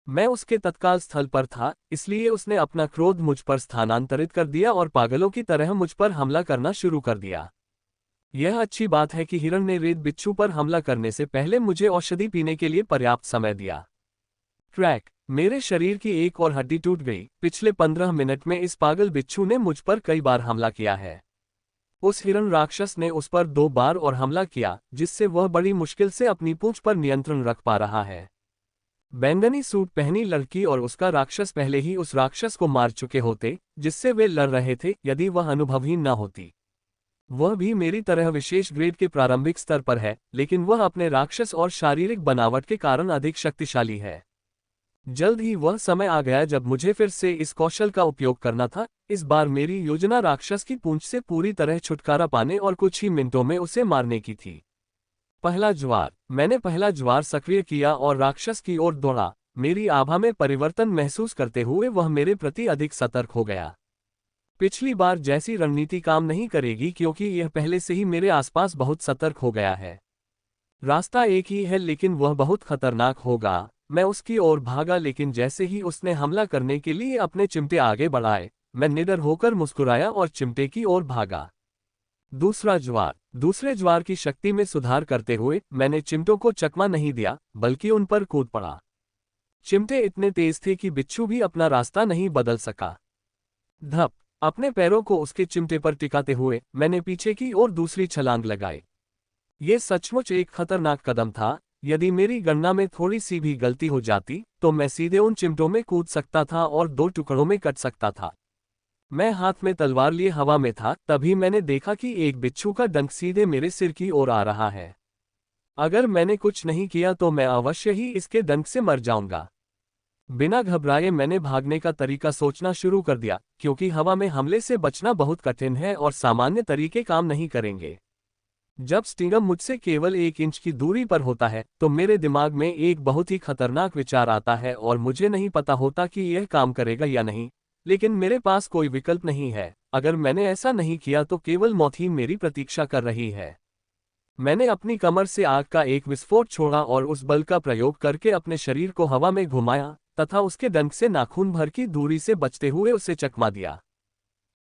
A: मैं उसके तत्काल स्थल पर था, इसलिए उसने अपना क्रोध मुझ पर स्थानांतरित कर दिया और पागलों की तरह मुझ पर हमला करना शुरू कर दिया। यह अच्छी बात है कि हिरण ने रेत बिच्छू पर हमला करने से पहले मुझे औषधि पीने के लिए पर्याप्त समय दिया। ट्रैक! मेरे शरीर की एक और हड्डी टूट गई। पिछले 15 मिनट में इस पागल बिच्छू ने मुझ पर कई बार हमला किया है। उस हिरण राक्षस ने उस पर 2 बार और हमला किया, जिससे वह बड़ी मुश्किल से अपनी पूंछ पर नियंत्रण रख पा रहा है। बैंगनी सूट पहनी लड़की और उसका राक्षस पहले ही उस राक्षस को मार चुके होते जिससे वे लड़ रहे थे, यदि वह अनुभवहीन न होती। वह भी मेरी तरह विशेष ग्रेड के प्रारंभिक स्तर पर है, लेकिन वह अपने राक्षस और शारीरिक बनावट के कारण अधिक शक्तिशाली है। जल्द ही वह समय आ गया जब मुझे फिर से इस कौशल का उपयोग करना था। इस बार मेरी योजना राक्षस की पूंछ से पूरी तरह छुटकारा पाने और कुछ ही मिनटों में उसे मारने की थी। पहला ज्वार! मैंने पहला ज्वार सक्रिय किया और राक्षस की ओर दौड़ा। मेरी आभा में परिवर्तन महसूस करते हुए वह मेरे प्रति अधिक सतर्क हो गया। पिछली बार जैसी रणनीति काम नहीं करेगी, क्योंकि यह पहले से ही मेरे आसपास बहुत सतर्क हो गया है। रास्ता एक ही है, लेकिन वह बहुत खतरनाक होगा। मैं उसकी ओर भागा, लेकिन जैसे ही उसने हमला करने के लिए अपने चिमटे आगे बढ़ाए, मैं निडर होकर मुस्कुराया और चिमटे की ओर भागा। दूसरा ज्वार! दूसरे ज्वार की शक्ति में सुधार करते हुए मैंने चिमटों को चकमा नहीं दिया, बल्कि उन पर कूद पड़ा। चिमटे इतने तेज थे कि बिच्छू भी अपना रास्ता नहीं बदल सका। धप! अपने पैरों को उसके चिमटे पर टिकाते हुए मैंने पीछे की ओर दूसरी छलांग लगाई। ये सचमुच एक खतरनाक कदम था। यदि मेरी गणना में थोड़ी सी भी गलती हो जाती तो मैं सीधे उन चिमटों में कूद सकता था और 2 टुकड़ों में कट सकता था। मैं हाथ में तलवार लिए हवा में था, तभी मैंने देखा कि एक बिच्छू का डंक सीधे मेरे सिर की ओर आ रहा है। अगर मैंने कुछ नहीं किया तो मैं अवश्य ही इसके डंक से मर जाऊंगा। बिना घबराए मैंने भागने का तरीका सोचना शुरू कर दिया, क्योंकि हवा में हमले से बचना बहुत कठिन है और सामान्य तरीके काम नहीं करेंगे। जब स्टिंगम मुझसे केवल 1 इंच की दूरी पर होता है तो मेरे दिमाग में एक बहुत ही खतरनाक विचार आता है और मुझे नहीं पता होता कि यह काम करेगा या नहीं, लेकिन मेरे पास कोई विकल्प नहीं है। अगर मैंने ऐसा नहीं किया तो केवल मौत ही मेरी प्रतीक्षा कर रही है। मैंने अपनी कमर से आग का एक विस्फोट छोड़ा और उस बल का प्रयोग करके अपने शरीर को हवा में घुमाया तथा उसके डंक से नाखून भर की दूरी से बचते हुए उसे चकमा दिया।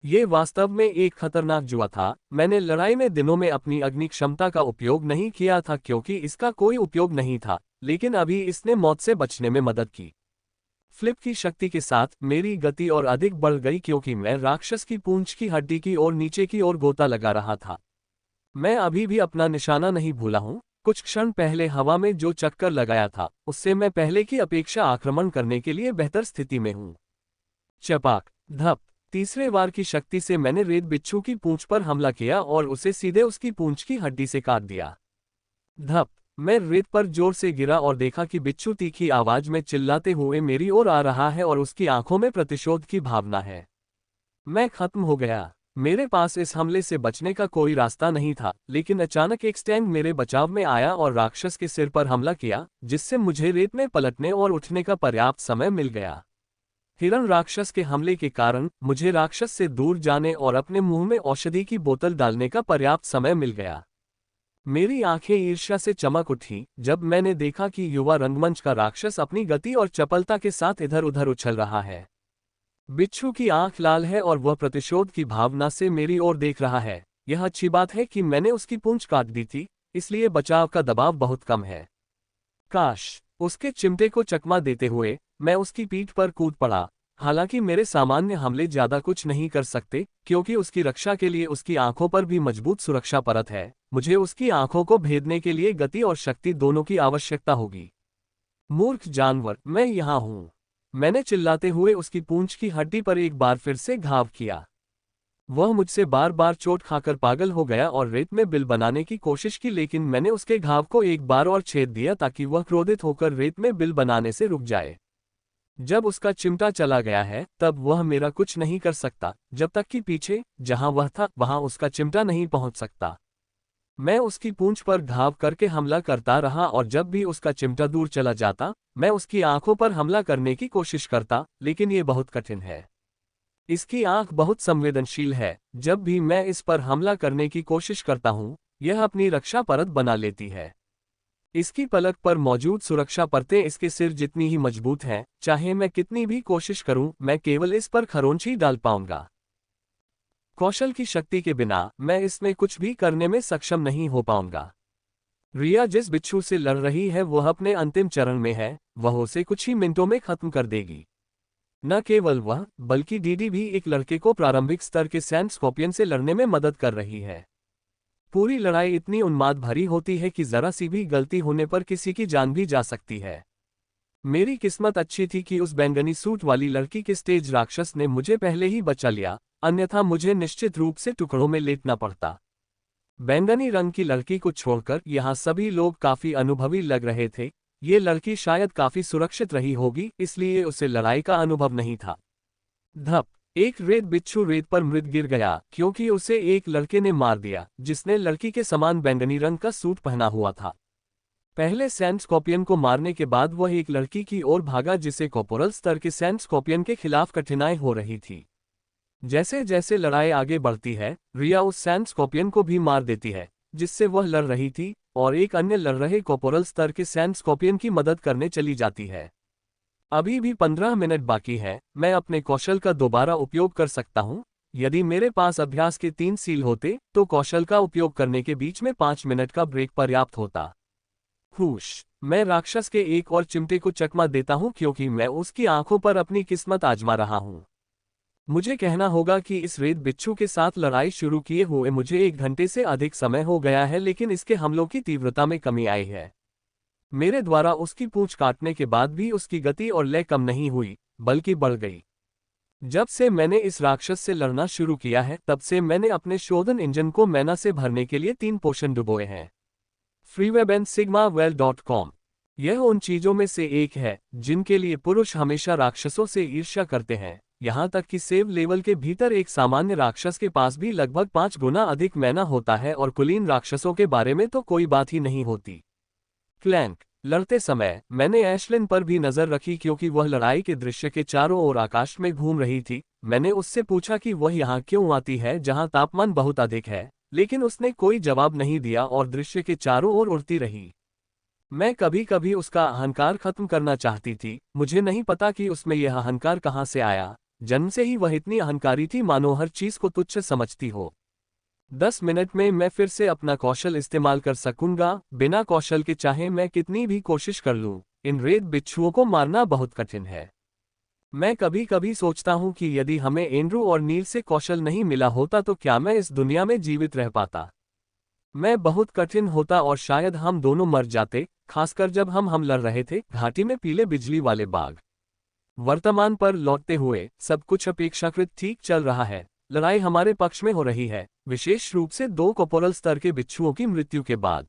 A: ये वास्तव में एक खतरनाक जुआ था। मैंने लड़ाई में दिनों में अपनी अग्नि क्षमता का उपयोग नहीं किया था, क्योंकि इसका कोई उपयोग नहीं था, लेकिन अभी इसने मौत से बचने में मदद की। फ्लिप की शक्ति के साथ मेरी गति और अधिक बढ़ गई, क्योंकि मैं राक्षस की पूंछ की हड्डी की ओर नीचे की ओर गोता लगा रहा था। मैं अभी भी अपना निशाना नहीं भूला हूं। कुछ क्षण पहले हवा में जो चक्कर लगाया था उससे मैं पहले की अपेक्षा आक्रमण करने के लिए बेहतर स्थिति में हूं। चपाक! धप! तीसरे वार की शक्ति से मैंने रेत बिच्छू की पूंछ पर हमला किया और उसे सीधे उसकी पूंछ की हड्डी से काट दिया। धप! मैं रेत पर जोर से गिरा और देखा कि बिच्छू तीखी आवाज में चिल्लाते हुए मेरी ओर आ रहा है और उसकी आंखों में प्रतिशोध की भावना है। मैं खत्म हो गया। मेरे पास इस हमले से बचने का कोई रास्ता नहीं था, लेकिन अचानक एक स्टैंग मेरे बचाव में आया और राक्षस के सिर पर हमला किया, जिससे मुझे रेत में पलटने और उठने का पर्याप्त समय मिल गया। हिरण राक्षस के हमले के कारण मुझे राक्षस से दूर जाने और अपने मुंह में औषधि की बोतल डालने का पर्याप्त समय मिल गया। मेरी आंखें ईर्ष्या से चमक उठी जब मैंने देखा कि युवा रंगमंच का राक्षस अपनी गति और चपलता के साथ इधर उधर उछल रहा है। बिच्छू की आंख लाल है और वह प्रतिशोध की भावना से मेरी ओर देख रहा है। यह अच्छी बात है कि मैंने उसकी पूंछ काट दी थी, इसलिए बचाव का दबाव बहुत कम है। काश उसके चिमटे को चकमा देते हुए मैं उसकी पीठ पर कूद पड़ा। हालांकि मेरे सामान्य हमले ज्यादा कुछ नहीं कर सकते, क्योंकि उसकी रक्षा के लिए उसकी आंखों पर भी मजबूत सुरक्षा परत है। मुझे उसकी आंखों को भेदने के लिए गति और शक्ति दोनों की आवश्यकता होगी। मूर्ख जानवर, मैं यहाँ हूँ। मैंने चिल्लाते हुए उसकी पूंछ की हड्डी पर एक बार फिर से घाव किया। वह मुझसे बार बार चोट खाकर पागल हो गया और रेत में बिल बनाने की कोशिश की, लेकिन मैंने उसके घाव को एक बार और छेद दिया ताकि वह क्रोधित होकर रेत में बिल बनाने से रुक जाए। जब उसका चिमटा चला गया है तब वह मेरा कुछ नहीं कर सकता, जब तक कि पीछे जहां वह था वहां उसका चिमटा नहीं पहुंच सकता। मैं उसकी पूंछ पर घाव करके हमला करता रहा और जब भी उसका चिमटा दूर चला जाता मैं उसकी आंखों पर हमला करने की कोशिश करता, लेकिन ये बहुत कठिन है। इसकी आंख बहुत संवेदनशील है। जब भी मैं इस पर हमला करने की कोशिश करता हूं, यह अपनी रक्षा परत बना लेती है। इसकी पलक पर मौजूद सुरक्षा परतें इसके सिर जितनी ही मजबूत हैं, चाहे मैं कितनी भी कोशिश करूं, मैं केवल इस पर खरोंच ही डाल पाऊंगा। कौशल की शक्ति के बिना मैं इसमें कुछ भी करने में सक्षम नहीं हो पाऊंगा। रिया जिस बिच्छू से लड़ रही है वह अपने अंतिम चरण में है, वह उसे कुछ ही मिनटों में खत्म कर देगी। न केवल वह, बल्कि डीडी भी एक लड़के को प्रारंभिक स्तर के सैंड स्कॉर्पियन से लड़ने में मदद कर रही है। पूरी लड़ाई इतनी उन्माद भरी होती है कि जरा सी भी गलती होने पर किसी की जान भी जा सकती है। मेरी किस्मत अच्छी थी कि उस बैंगनी सूट वाली लड़की के स्टेज राक्षस ने मुझे पहले ही बचा लिया, अन्यथा मुझे निश्चित रूप से टुकड़ों में लेटना पड़ता। बैंगनी रंग की लड़की को छोड़कर यहाँ सभी लोग काफी अनुभवी लग रहे थे। ये लड़की शायद काफी सुरक्षित रही होगी, इसलिए उसे लड़ाई का अनुभव नहीं था। धप, एक रेत बिच्छू रेत पर मृत गिर गया क्योंकि उसे एक लड़के ने मार दिया जिसने लड़की के समान बैंगनी रंग का सूट पहना हुआ था। पहले सैंड स्कॉर्पियन को मारने के बाद वह एक लड़की की ओर भागा जिसे कॉर्पोरल स्तर के सैंड स्कॉर्पियन के खिलाफ कठिनाई हो रही थी। जैसे जैसे लड़ाई आगे बढ़ती है, रिया उस सैंड स्कॉर्पियन को भी मार देती है जिससे वह लड़ रही थी, और एक अन्य लड़ रहे कॉर्पोरल स्तर के सैंड स्कॉर्पियन की मदद करने चली जाती है। अभी भी 15 मिनट बाकी है। मैं अपने कौशल का दोबारा उपयोग कर सकता हूं। यदि मेरे पास अभ्यास के 3 सील होते तो कौशल का उपयोग करने के बीच में 5 मिनट का ब्रेक पर्याप्त होता। हुश, मैं राक्षस के एक और चिमटे को चकमा देता हूं क्योंकि मैं उसकी आंखों पर अपनी किस्मत आजमा रहा हूं। मुझे कहना होगा कि इस रेत बिच्छू के साथ लड़ाई शुरू किए हुए मुझे 1 घंटे से अधिक समय हो गया है, लेकिन इसके हमलों की तीव्रता में कमी आई है। मेरे द्वारा उसकी पूंछ काटने के बाद भी उसकी गति और लय कम नहीं हुई, बल्कि बढ़ गई। जब से मैंने इस राक्षस से लड़ना शुरू किया है तब से मैंने अपने शोधन इंजन को मैना से भरने के लिए 3 पोषण डुबोए हैं। freewebandsigmawell.com। यह उन चीजों में से एक है जिनके लिए पुरुष हमेशा राक्षसों से ईर्ष्या करते हैं, यहाँ तक कि सेव लेवल के भीतर एक सामान्य राक्षस के पास भी लगभग 5 गुना अधिक मैना होता है, और कुलीन राक्षसों के बारे में तो कोई बात ही नहीं होती। क्लैंक। लड़ते समय मैंने एशलिन पर भी नजर रखी क्योंकि वह लड़ाई के दृश्य के चारों ओर आकाश में घूम रही थी। मैंने उससे पूछा कि वह यहाँ क्यों आती है जहाँ तापमान बहुत अधिक है, लेकिन उसने कोई जवाब नहीं दिया और दृश्य के चारों ओर उड़ती रही। मैं कभी कभी उसका अहंकार खत्म करना चाहती थी। मुझे नहीं पता कि उसमें यह अहंकार कहाँ से आया। जन्म से ही वह इतनी अहंकारी थी मानो हर चीज को तुच्छ समझती हो। 10 मिनट में मैं फिर से अपना कौशल इस्तेमाल कर सकूंगा। बिना कौशल के चाहे मैं कितनी भी कोशिश कर लूं, इन रेत बिच्छुओं को मारना बहुत कठिन है। मैं कभी कभी सोचता हूं कि यदि हमें एंड्रू और नील से कौशल नहीं मिला होता तो क्या मैं इस दुनिया में जीवित रह पाता। मैं बहुत कठिन होता और शायद हम दोनों मर जाते, खासकर जब हम लड़ रहे थे घाटी में पीले बिजली वाले बाग। वर्तमान पर लौटते हुए सब कुछ अपेक्षाकृत ठीक चल रहा है। लड़ाई हमारे पक्ष में हो रही है, विशेष रूप से 2 कॉर्पोरल स्तर के बिच्छुओं की मृत्यु के बाद।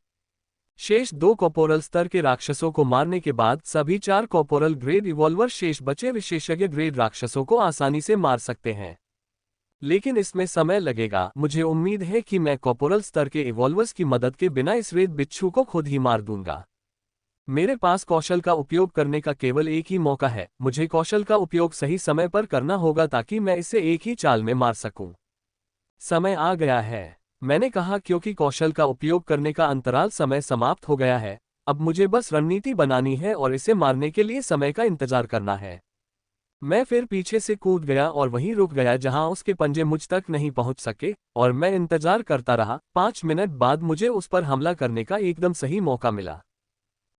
A: शेष 2 कॉर्पोरल स्तर के राक्षसों को मारने के बाद सभी 4 कॉर्पोरल ग्रेड इवॉल्वर शेष बचे विशेषज्ञ ग्रेड राक्षसों को आसानी से मार सकते हैं। लेकिन इसमें समय लगेगा। मुझे उम्मीद है कि मैं कॉर्पोरल स्तर के इवॉल्वर्स की मदद के बिना इस रेत बिच्छू को खुद ही मार दूंगा। मेरे पास कौशल का उपयोग करने का केवल एक ही मौका है। मुझे कौशल का उपयोग सही समय पर करना होगा ताकि मैं इसे एक ही चाल में मार सकूं। समय आ गया है, मैंने कहा, क्योंकि कौशल का उपयोग करने का अंतराल समय समाप्त हो गया है। अब मुझे बस रणनीति बनानी है और इसे मारने के लिए समय का इंतजार करना है। मैं फिर पीछे से कूद गया और वहीं रुक गया जहां उसके पंजे मुझ तक नहीं पहुंच सके, और मैं इंतजार करता रहा। 5 मिनट बाद मुझे उस पर हमला करने का एकदम सही मौका मिला।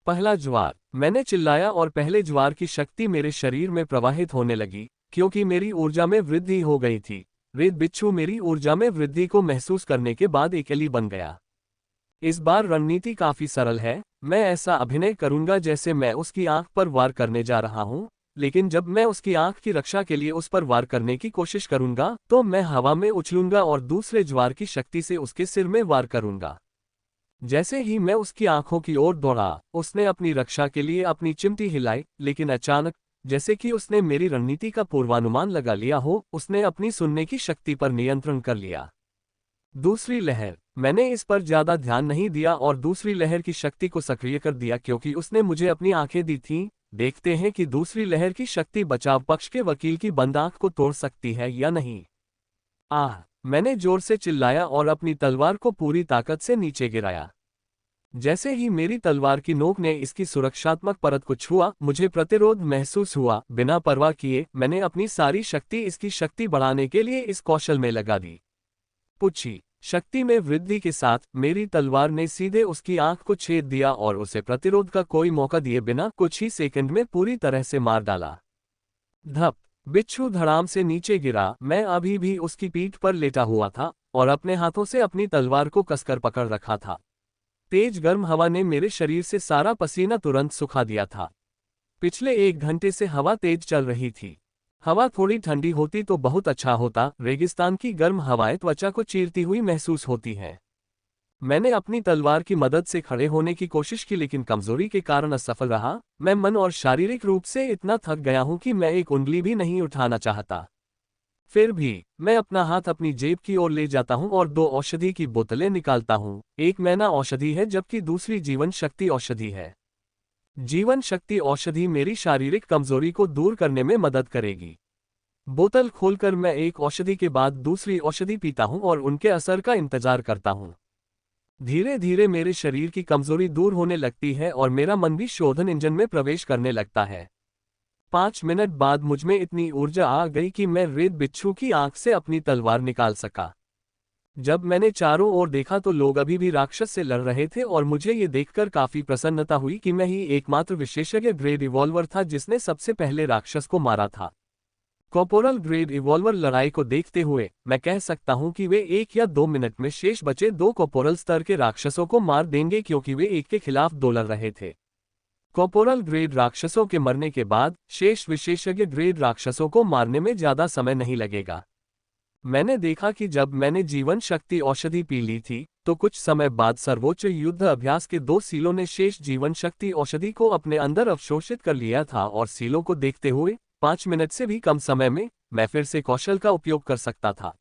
A: पहला ज्वार। मैंने चिल्लाया और पहले ज्वार की शक्ति मेरे शरीर में प्रवाहित होने लगी, क्योंकि मेरी ऊर्जा में वृद्धि हो गई थी। रेत बिच्छू मेरी ऊर्जा में वृद्धि को महसूस करने के बाद एक एली बन गया। इस बार रणनीति काफी सरल है। मैं ऐसा अभिनय करूंगा जैसे मैं उसकी आंख पर वार करने जा रहा हूं, लेकिन जब मैं उसकी आंख की रक्षा के लिए उस पर वार करने की कोशिश करूंगा तो मैं हवा में उछलूंगा और दूसरे ज्वार की शक्ति से उसके सिर में वार करूंगा। जैसे ही मैं उसकी आंखों की ओर दौड़ा, उसने अपनी रक्षा के लिए अपनी चिमटी हिलाई, लेकिन अचानक, जैसे कि उसने मेरी रणनीति का पूर्वानुमान लगा लिया हो, उसने अपनी सुनने की शक्ति पर नियंत्रण कर लिया। दूसरी लहर। मैंने इस पर ज्यादा ध्यान नहीं दिया और दूसरी लहर की शक्ति को सक्रिय कर दिया क्योंकि उसने मुझे अपनी आंखें दी थीं। देखते हैं कि दूसरी लहर की शक्ति बचाव पक्ष के वकील की बंद आंख को तोड़ सकती है या नहीं। आह! मैंने जोर से चिल्लाया और अपनी तलवार को पूरी ताकत से नीचे गिराया। जैसे ही मेरी तलवार की नोक ने इसकी सुरक्षात्मक परत को छुआ, मुझे प्रतिरोध महसूस हुआ। बिना परवाह किए मैंने अपनी सारी शक्ति इसकी शक्ति बढ़ाने के लिए इस कौशल में लगा दी। पुच्छी। शक्ति में वृद्धि के साथ मेरी तलवार ने सीधे उसकी आंख को छेद दिया और उसे प्रतिरोध का कोई मौका दिए बिना कुछ ही सेकंड में पूरी तरह से मार डाला। धप! बिच्छू धड़ाम से नीचे गिरा। मैं अभी भी उसकी पीठ पर लेटा हुआ था और अपने हाथों से अपनी तलवार को कसकर पकड़ रखा था। तेज गर्म हवा ने मेरे शरीर से सारा पसीना तुरंत सुखा दिया था। पिछले 1 घंटे से हवा तेज चल रही थी। हवा थोड़ी ठंडी होती तो बहुत अच्छा होता। रेगिस्तान की गर्म हवाएं त्वचा को चीरती हुई महसूस होती हैं। मैंने अपनी तलवार की मदद से खड़े होने की कोशिश की लेकिन कमजोरी के कारण असफल रहा। मैं मन और शारीरिक रूप से इतना थक गया हूं कि मैं एक उंगली भी नहीं उठाना चाहता। फिर भी मैं अपना हाथ अपनी जेब की ओर ले जाता हूं और 2 औषधि की बोतलें निकालता हूं। एक मैना औषधि है जबकि दूसरी जीवन शक्ति औषधि है। जीवन शक्ति औषधि मेरी शारीरिक कमजोरी को दूर करने में मदद करेगी। बोतल खोलकर मैं एक औषधि के बाद दूसरी औषधि पीता हूं और उनके असर का इंतजार करता हूं। धीरे धीरे मेरे शरीर की कमजोरी दूर होने लगती है और मेरा मन भी शोधन इंजन में प्रवेश करने लगता है। 5 मिनट बाद मुझमें इतनी ऊर्जा आ गई कि मैं रेत बिच्छू की आंख से अपनी तलवार निकाल सका। जब मैंने चारों ओर देखा तो लोग अभी भी राक्षस से लड़ रहे थे और मुझे ये देखकर काफी प्रसन्नता हुई कि मैं ही एकमात्र विशेषज्ञ ग्रेड रिवॉल्वर था जिसने सबसे पहले राक्षस को मारा था। कॉर्पोरल ग्रेड रिवॉल्वर लड़ाई को देखते हुए मैं कह सकता हूं कि वे 1 या 2 मिनट में शेष बचे 2 कॉर्पोरल स्तर के राक्षसों को मार देंगे क्योंकि वे एक के खिलाफ 2 लड़ रहे थे। कॉर्पोरल ग्रेड राक्षसों के मरने के बाद शेष विशेषज्ञ ग्रेड राक्षसों को मारने में ज्यादा समय नहीं लगेगा। मैंने देखा कि जब मैंने जीवन शक्ति औषधि पी ली थी तो कुछ समय बाद सर्वोच्च युद्ध अभ्यास के 2 सीलों ने शेष जीवन शक्ति औषधि को अपने अंदर अवशोषित कर लिया था और सीलों को देखते हुए 5 मिनट से भी कम समय में मैं फिर से कौशल का उपयोग कर सकता था।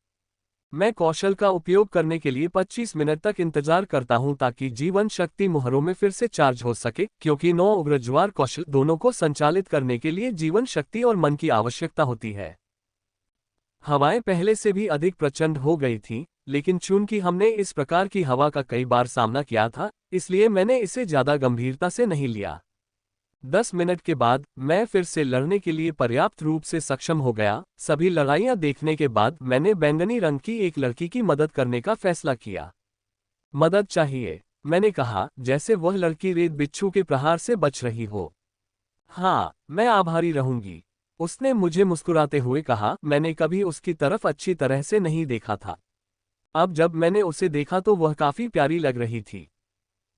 A: मैं कौशल का उपयोग करने के लिए 25 मिनट तक इंतजार करता हूं ताकि जीवन शक्ति मुहरों में फिर से चार्ज हो सके, क्योंकि 9 उग्र ज्वार कौशल दोनों को संचालित करने के लिए जीवन शक्ति और मन की आवश्यकता होती है। हवाएं पहले से भी अधिक प्रचंड हो गई थीं, लेकिन चूंकि हमने इस प्रकार की हवा का कई बार सामना किया था, इसलिए मैंने इसे ज्यादा गंभीरता से नहीं लिया। 10 मिनट के बाद मैं फिर से लड़ने के लिए पर्याप्त रूप से सक्षम हो गया। सभी लड़ाइयां देखने के बाद मैंने बैंगनी रंग की एक लड़की की मदद करने का फैसला किया। मदद चाहिए, मैंने कहा, जैसे वह लड़की रेत बिच्छू के प्रहार से बच रही हो। हाँ, मैं आभारी रहूंगी, उसने मुझे मुस्कुराते हुए कहा। मैंने कभी उसकी तरफ अच्छी तरह से नहीं देखा था। अब जब मैंने उसे देखा तो वह काफी प्यारी लग रही थी।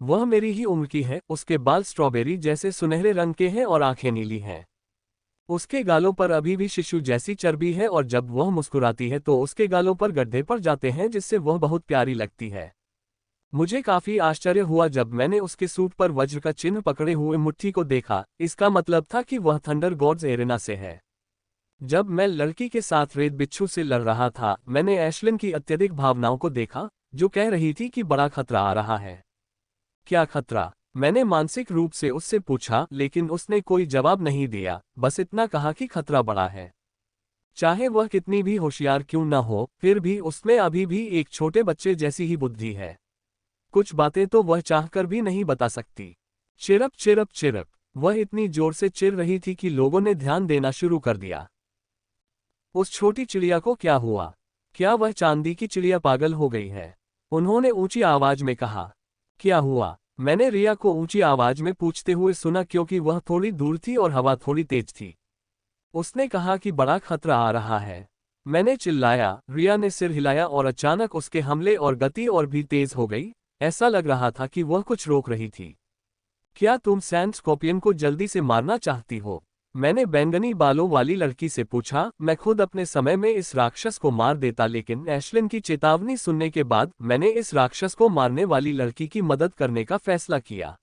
A: वह मेरी ही उम्र की है, उसके बाल स्ट्रॉबेरी जैसे सुनहरे रंग के हैं और आंखें नीली हैं। उसके गालों पर अभी भी शिशु जैसी चर्बी है और जब वह मुस्कुराती है तो उसके गालों पर गड्ढे पड़ जाते हैं जिससे वह बहुत प्यारी लगती है। मुझे काफी आश्चर्य हुआ जब मैंने उसके सूट पर वज्र का चिन्ह पकड़े हुए मुट्ठी को देखा। इसका मतलब था कि वह थंडर गॉड्स एरेना से है। जब मैं लड़की के साथ रेत बिच्छू से लड़ रहा था, मैंने ऐशलिन की अत्यधिक भावनाओं को देखा, जो कह रही थी कि बड़ा खतरा आ रहा है। क्या खतरा? मैंने मानसिक रूप से उससे पूछा, लेकिन उसने कोई जवाब नहीं दिया, बस इतना कहा कि खतरा बड़ा है। चाहे वह कितनी भी होशियार क्यों न हो, फिर भी उसमें अभी भी एक छोटे बच्चे जैसी ही बुद्धि है। कुछ बातें तो वह चाहकर भी नहीं बता सकती। चिरप चिरप चिरप, वह इतनी जोर से चिर रही थी कि लोगों ने ध्यान देना शुरू कर दिया। उस छोटी चिड़िया को क्या हुआ? क्या वह चांदी की चिड़िया पागल हो गई है? उन्होंने ऊंची आवाज में कहा। क्या हुआ? मैंने रिया को ऊंची आवाज में पूछते हुए सुना क्योंकि वह थोड़ी दूर थी और हवा थोड़ी तेज थी। उसने कहा कि बड़ा खतरा आ रहा है। मैंने चिल्लाया। रिया ने सिर हिलाया और अचानक उसके हमले और गति और भी तेज हो गई। ऐसा लग रहा था कि वह कुछ रोक रही थी। क्या तुम सैंड स्कॉर्पियन को जल्दी से मारना चाहती हो? मैंने बैंगनी बालों वाली लड़की से पूछा। मैं खुद अपने समय में इस राक्षस को मार देता, लेकिन एश्लिन की चेतावनी सुनने के बाद मैंने इस राक्षस को मारने वाली लड़की की मदद करने का फैसला किया।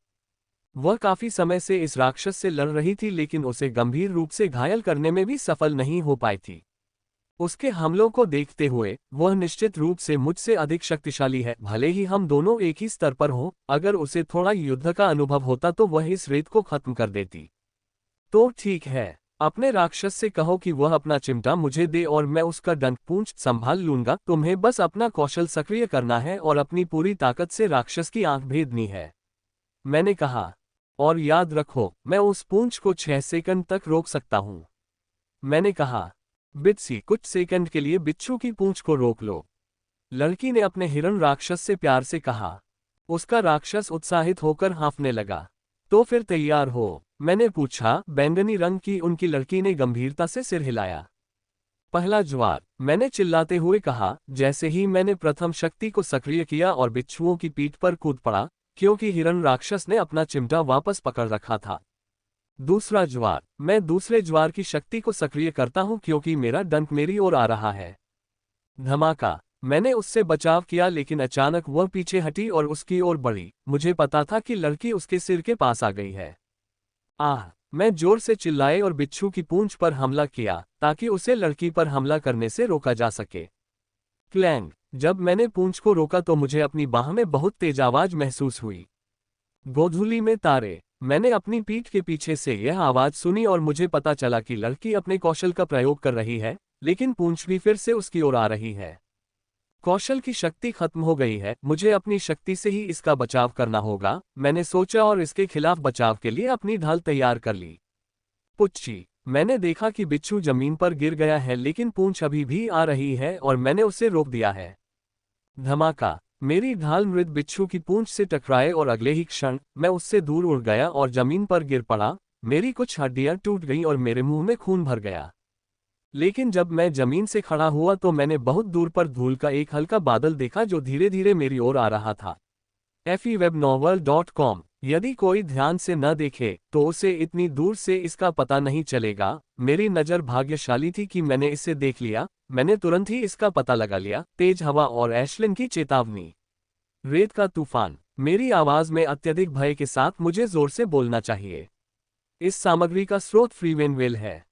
A: वह काफी समय से इस राक्षस से लड़ रही थी, लेकिन उसे गंभीर रूप से घायल करने में भी सफल नहीं हो पाई थी। उसके हमलों को देखते हुए वह निश्चित रूप से मुझसे अधिक शक्तिशाली है। भले ही हम दोनों एक ही स्तर पर हों, अगर उसे थोड़ा युद्ध का अनुभव होता तो वह इस रेत को खत्म कर देती। तो ठीक है, अपने राक्षस से कहो कि वह अपना चिमटा मुझे दे और मैं उसका डंक पूंछ संभाल लूंगा। तुम्हें बस अपना कौशल सक्रिय करना है और अपनी पूरी ताकत से राक्षस की आंख भेदनी है, मैंने कहा। और याद रखो, मैं उस पूंछ को 6 सेकंड तक रोक सकता हूं, मैंने कहा। बित्सी, कुछ सेकंड के लिए बिच्छू की पूंछ को रोक लो, लड़की ने अपने हिरण राक्षस से प्यार से कहा। उसका राक्षस उत्साहित होकर हाँफने लगा। तो फिर तैयार हो? मैंने पूछा। बैंगनी रंग की उनकी लड़की ने गंभीरता से सिर हिलाया। पहला ज्वार, मैंने चिल्लाते हुए कहा। जैसे ही मैंने प्रथम शक्ति को सक्रिय किया और बिच्छुओं की पीठ पर कूद पड़ा, क्योंकि हिरण राक्षस ने अपना चिमटा वापस पकड़ रखा था। दूसरा ज्वार, मैं दूसरे ज्वार की शक्ति को सक्रिय करता हूं क्योंकि मेरा डंक मेरी ओर आ रहा है। धमाका, मैंने उससे बचाव किया, लेकिन अचानक वह पीछे हटी और उसकी ओर बढ़ी। मुझे पता था कि लड़की उसके सिर के पास आ गई है। आह! मैं जोर से चिल्लाए और बिच्छू की पूंछ पर हमला किया ताकि उसे लड़की पर हमला करने से रोका जा सके। क्लैंग! जब मैंने पूंछ को रोका तो मुझे अपनी बाह में बहुत तेज आवाज महसूस हुई। गोधूली में तारे! मैंने अपनी पीठ के पीछे से यह आवाज सुनी और मुझे पता चला कि लड़की अपने कौशल का प्रयोग कर रही है, लेकिन पूंछ भी फिर से उसकी ओर आ रही है। कौशल की शक्ति खत्म हो गई है, मुझे अपनी शक्ति से ही इसका बचाव करना होगा, मैंने सोचा और इसके खिलाफ बचाव के लिए अपनी ढाल तैयार कर ली। पुच्ची! मैंने देखा कि बिच्छू जमीन पर गिर गया है, लेकिन पूंछ अभी भी आ रही है और मैंने उसे रोक दिया है। धमाका! मेरी ढाल मृत बिच्छू की पूंछ से टकराए और अगले ही क्षण मैं उससे दूर उड़ गया और जमीन पर गिर पड़ा। मेरी कुछ हड्डियां टूट गईं और मेरे मुंह में खून भर गया। लेकिन जब मैं जमीन से खड़ा हुआ तो मैंने बहुत दूर पर धूल का एक हल्का बादल देखा जो धीरे धीरे मेरी ओर आ रहा था। fewebnovel.com। यदि कोई ध्यान से न देखे तो उसे इतनी दूर से इसका पता नहीं चलेगा। मेरी नज़र भाग्यशाली थी कि मैंने इसे देख लिया। मैंने तुरंत ही इसका पता लगा लिया। तेज हवा और एश्लिन की चेतावनी। रेत का तूफान। मेरी आवाज में अत्यधिक भय के साथ मुझे जोर से बोलना चाहिए। इस सामग्री का स्रोत फ्रीवेनवेल है।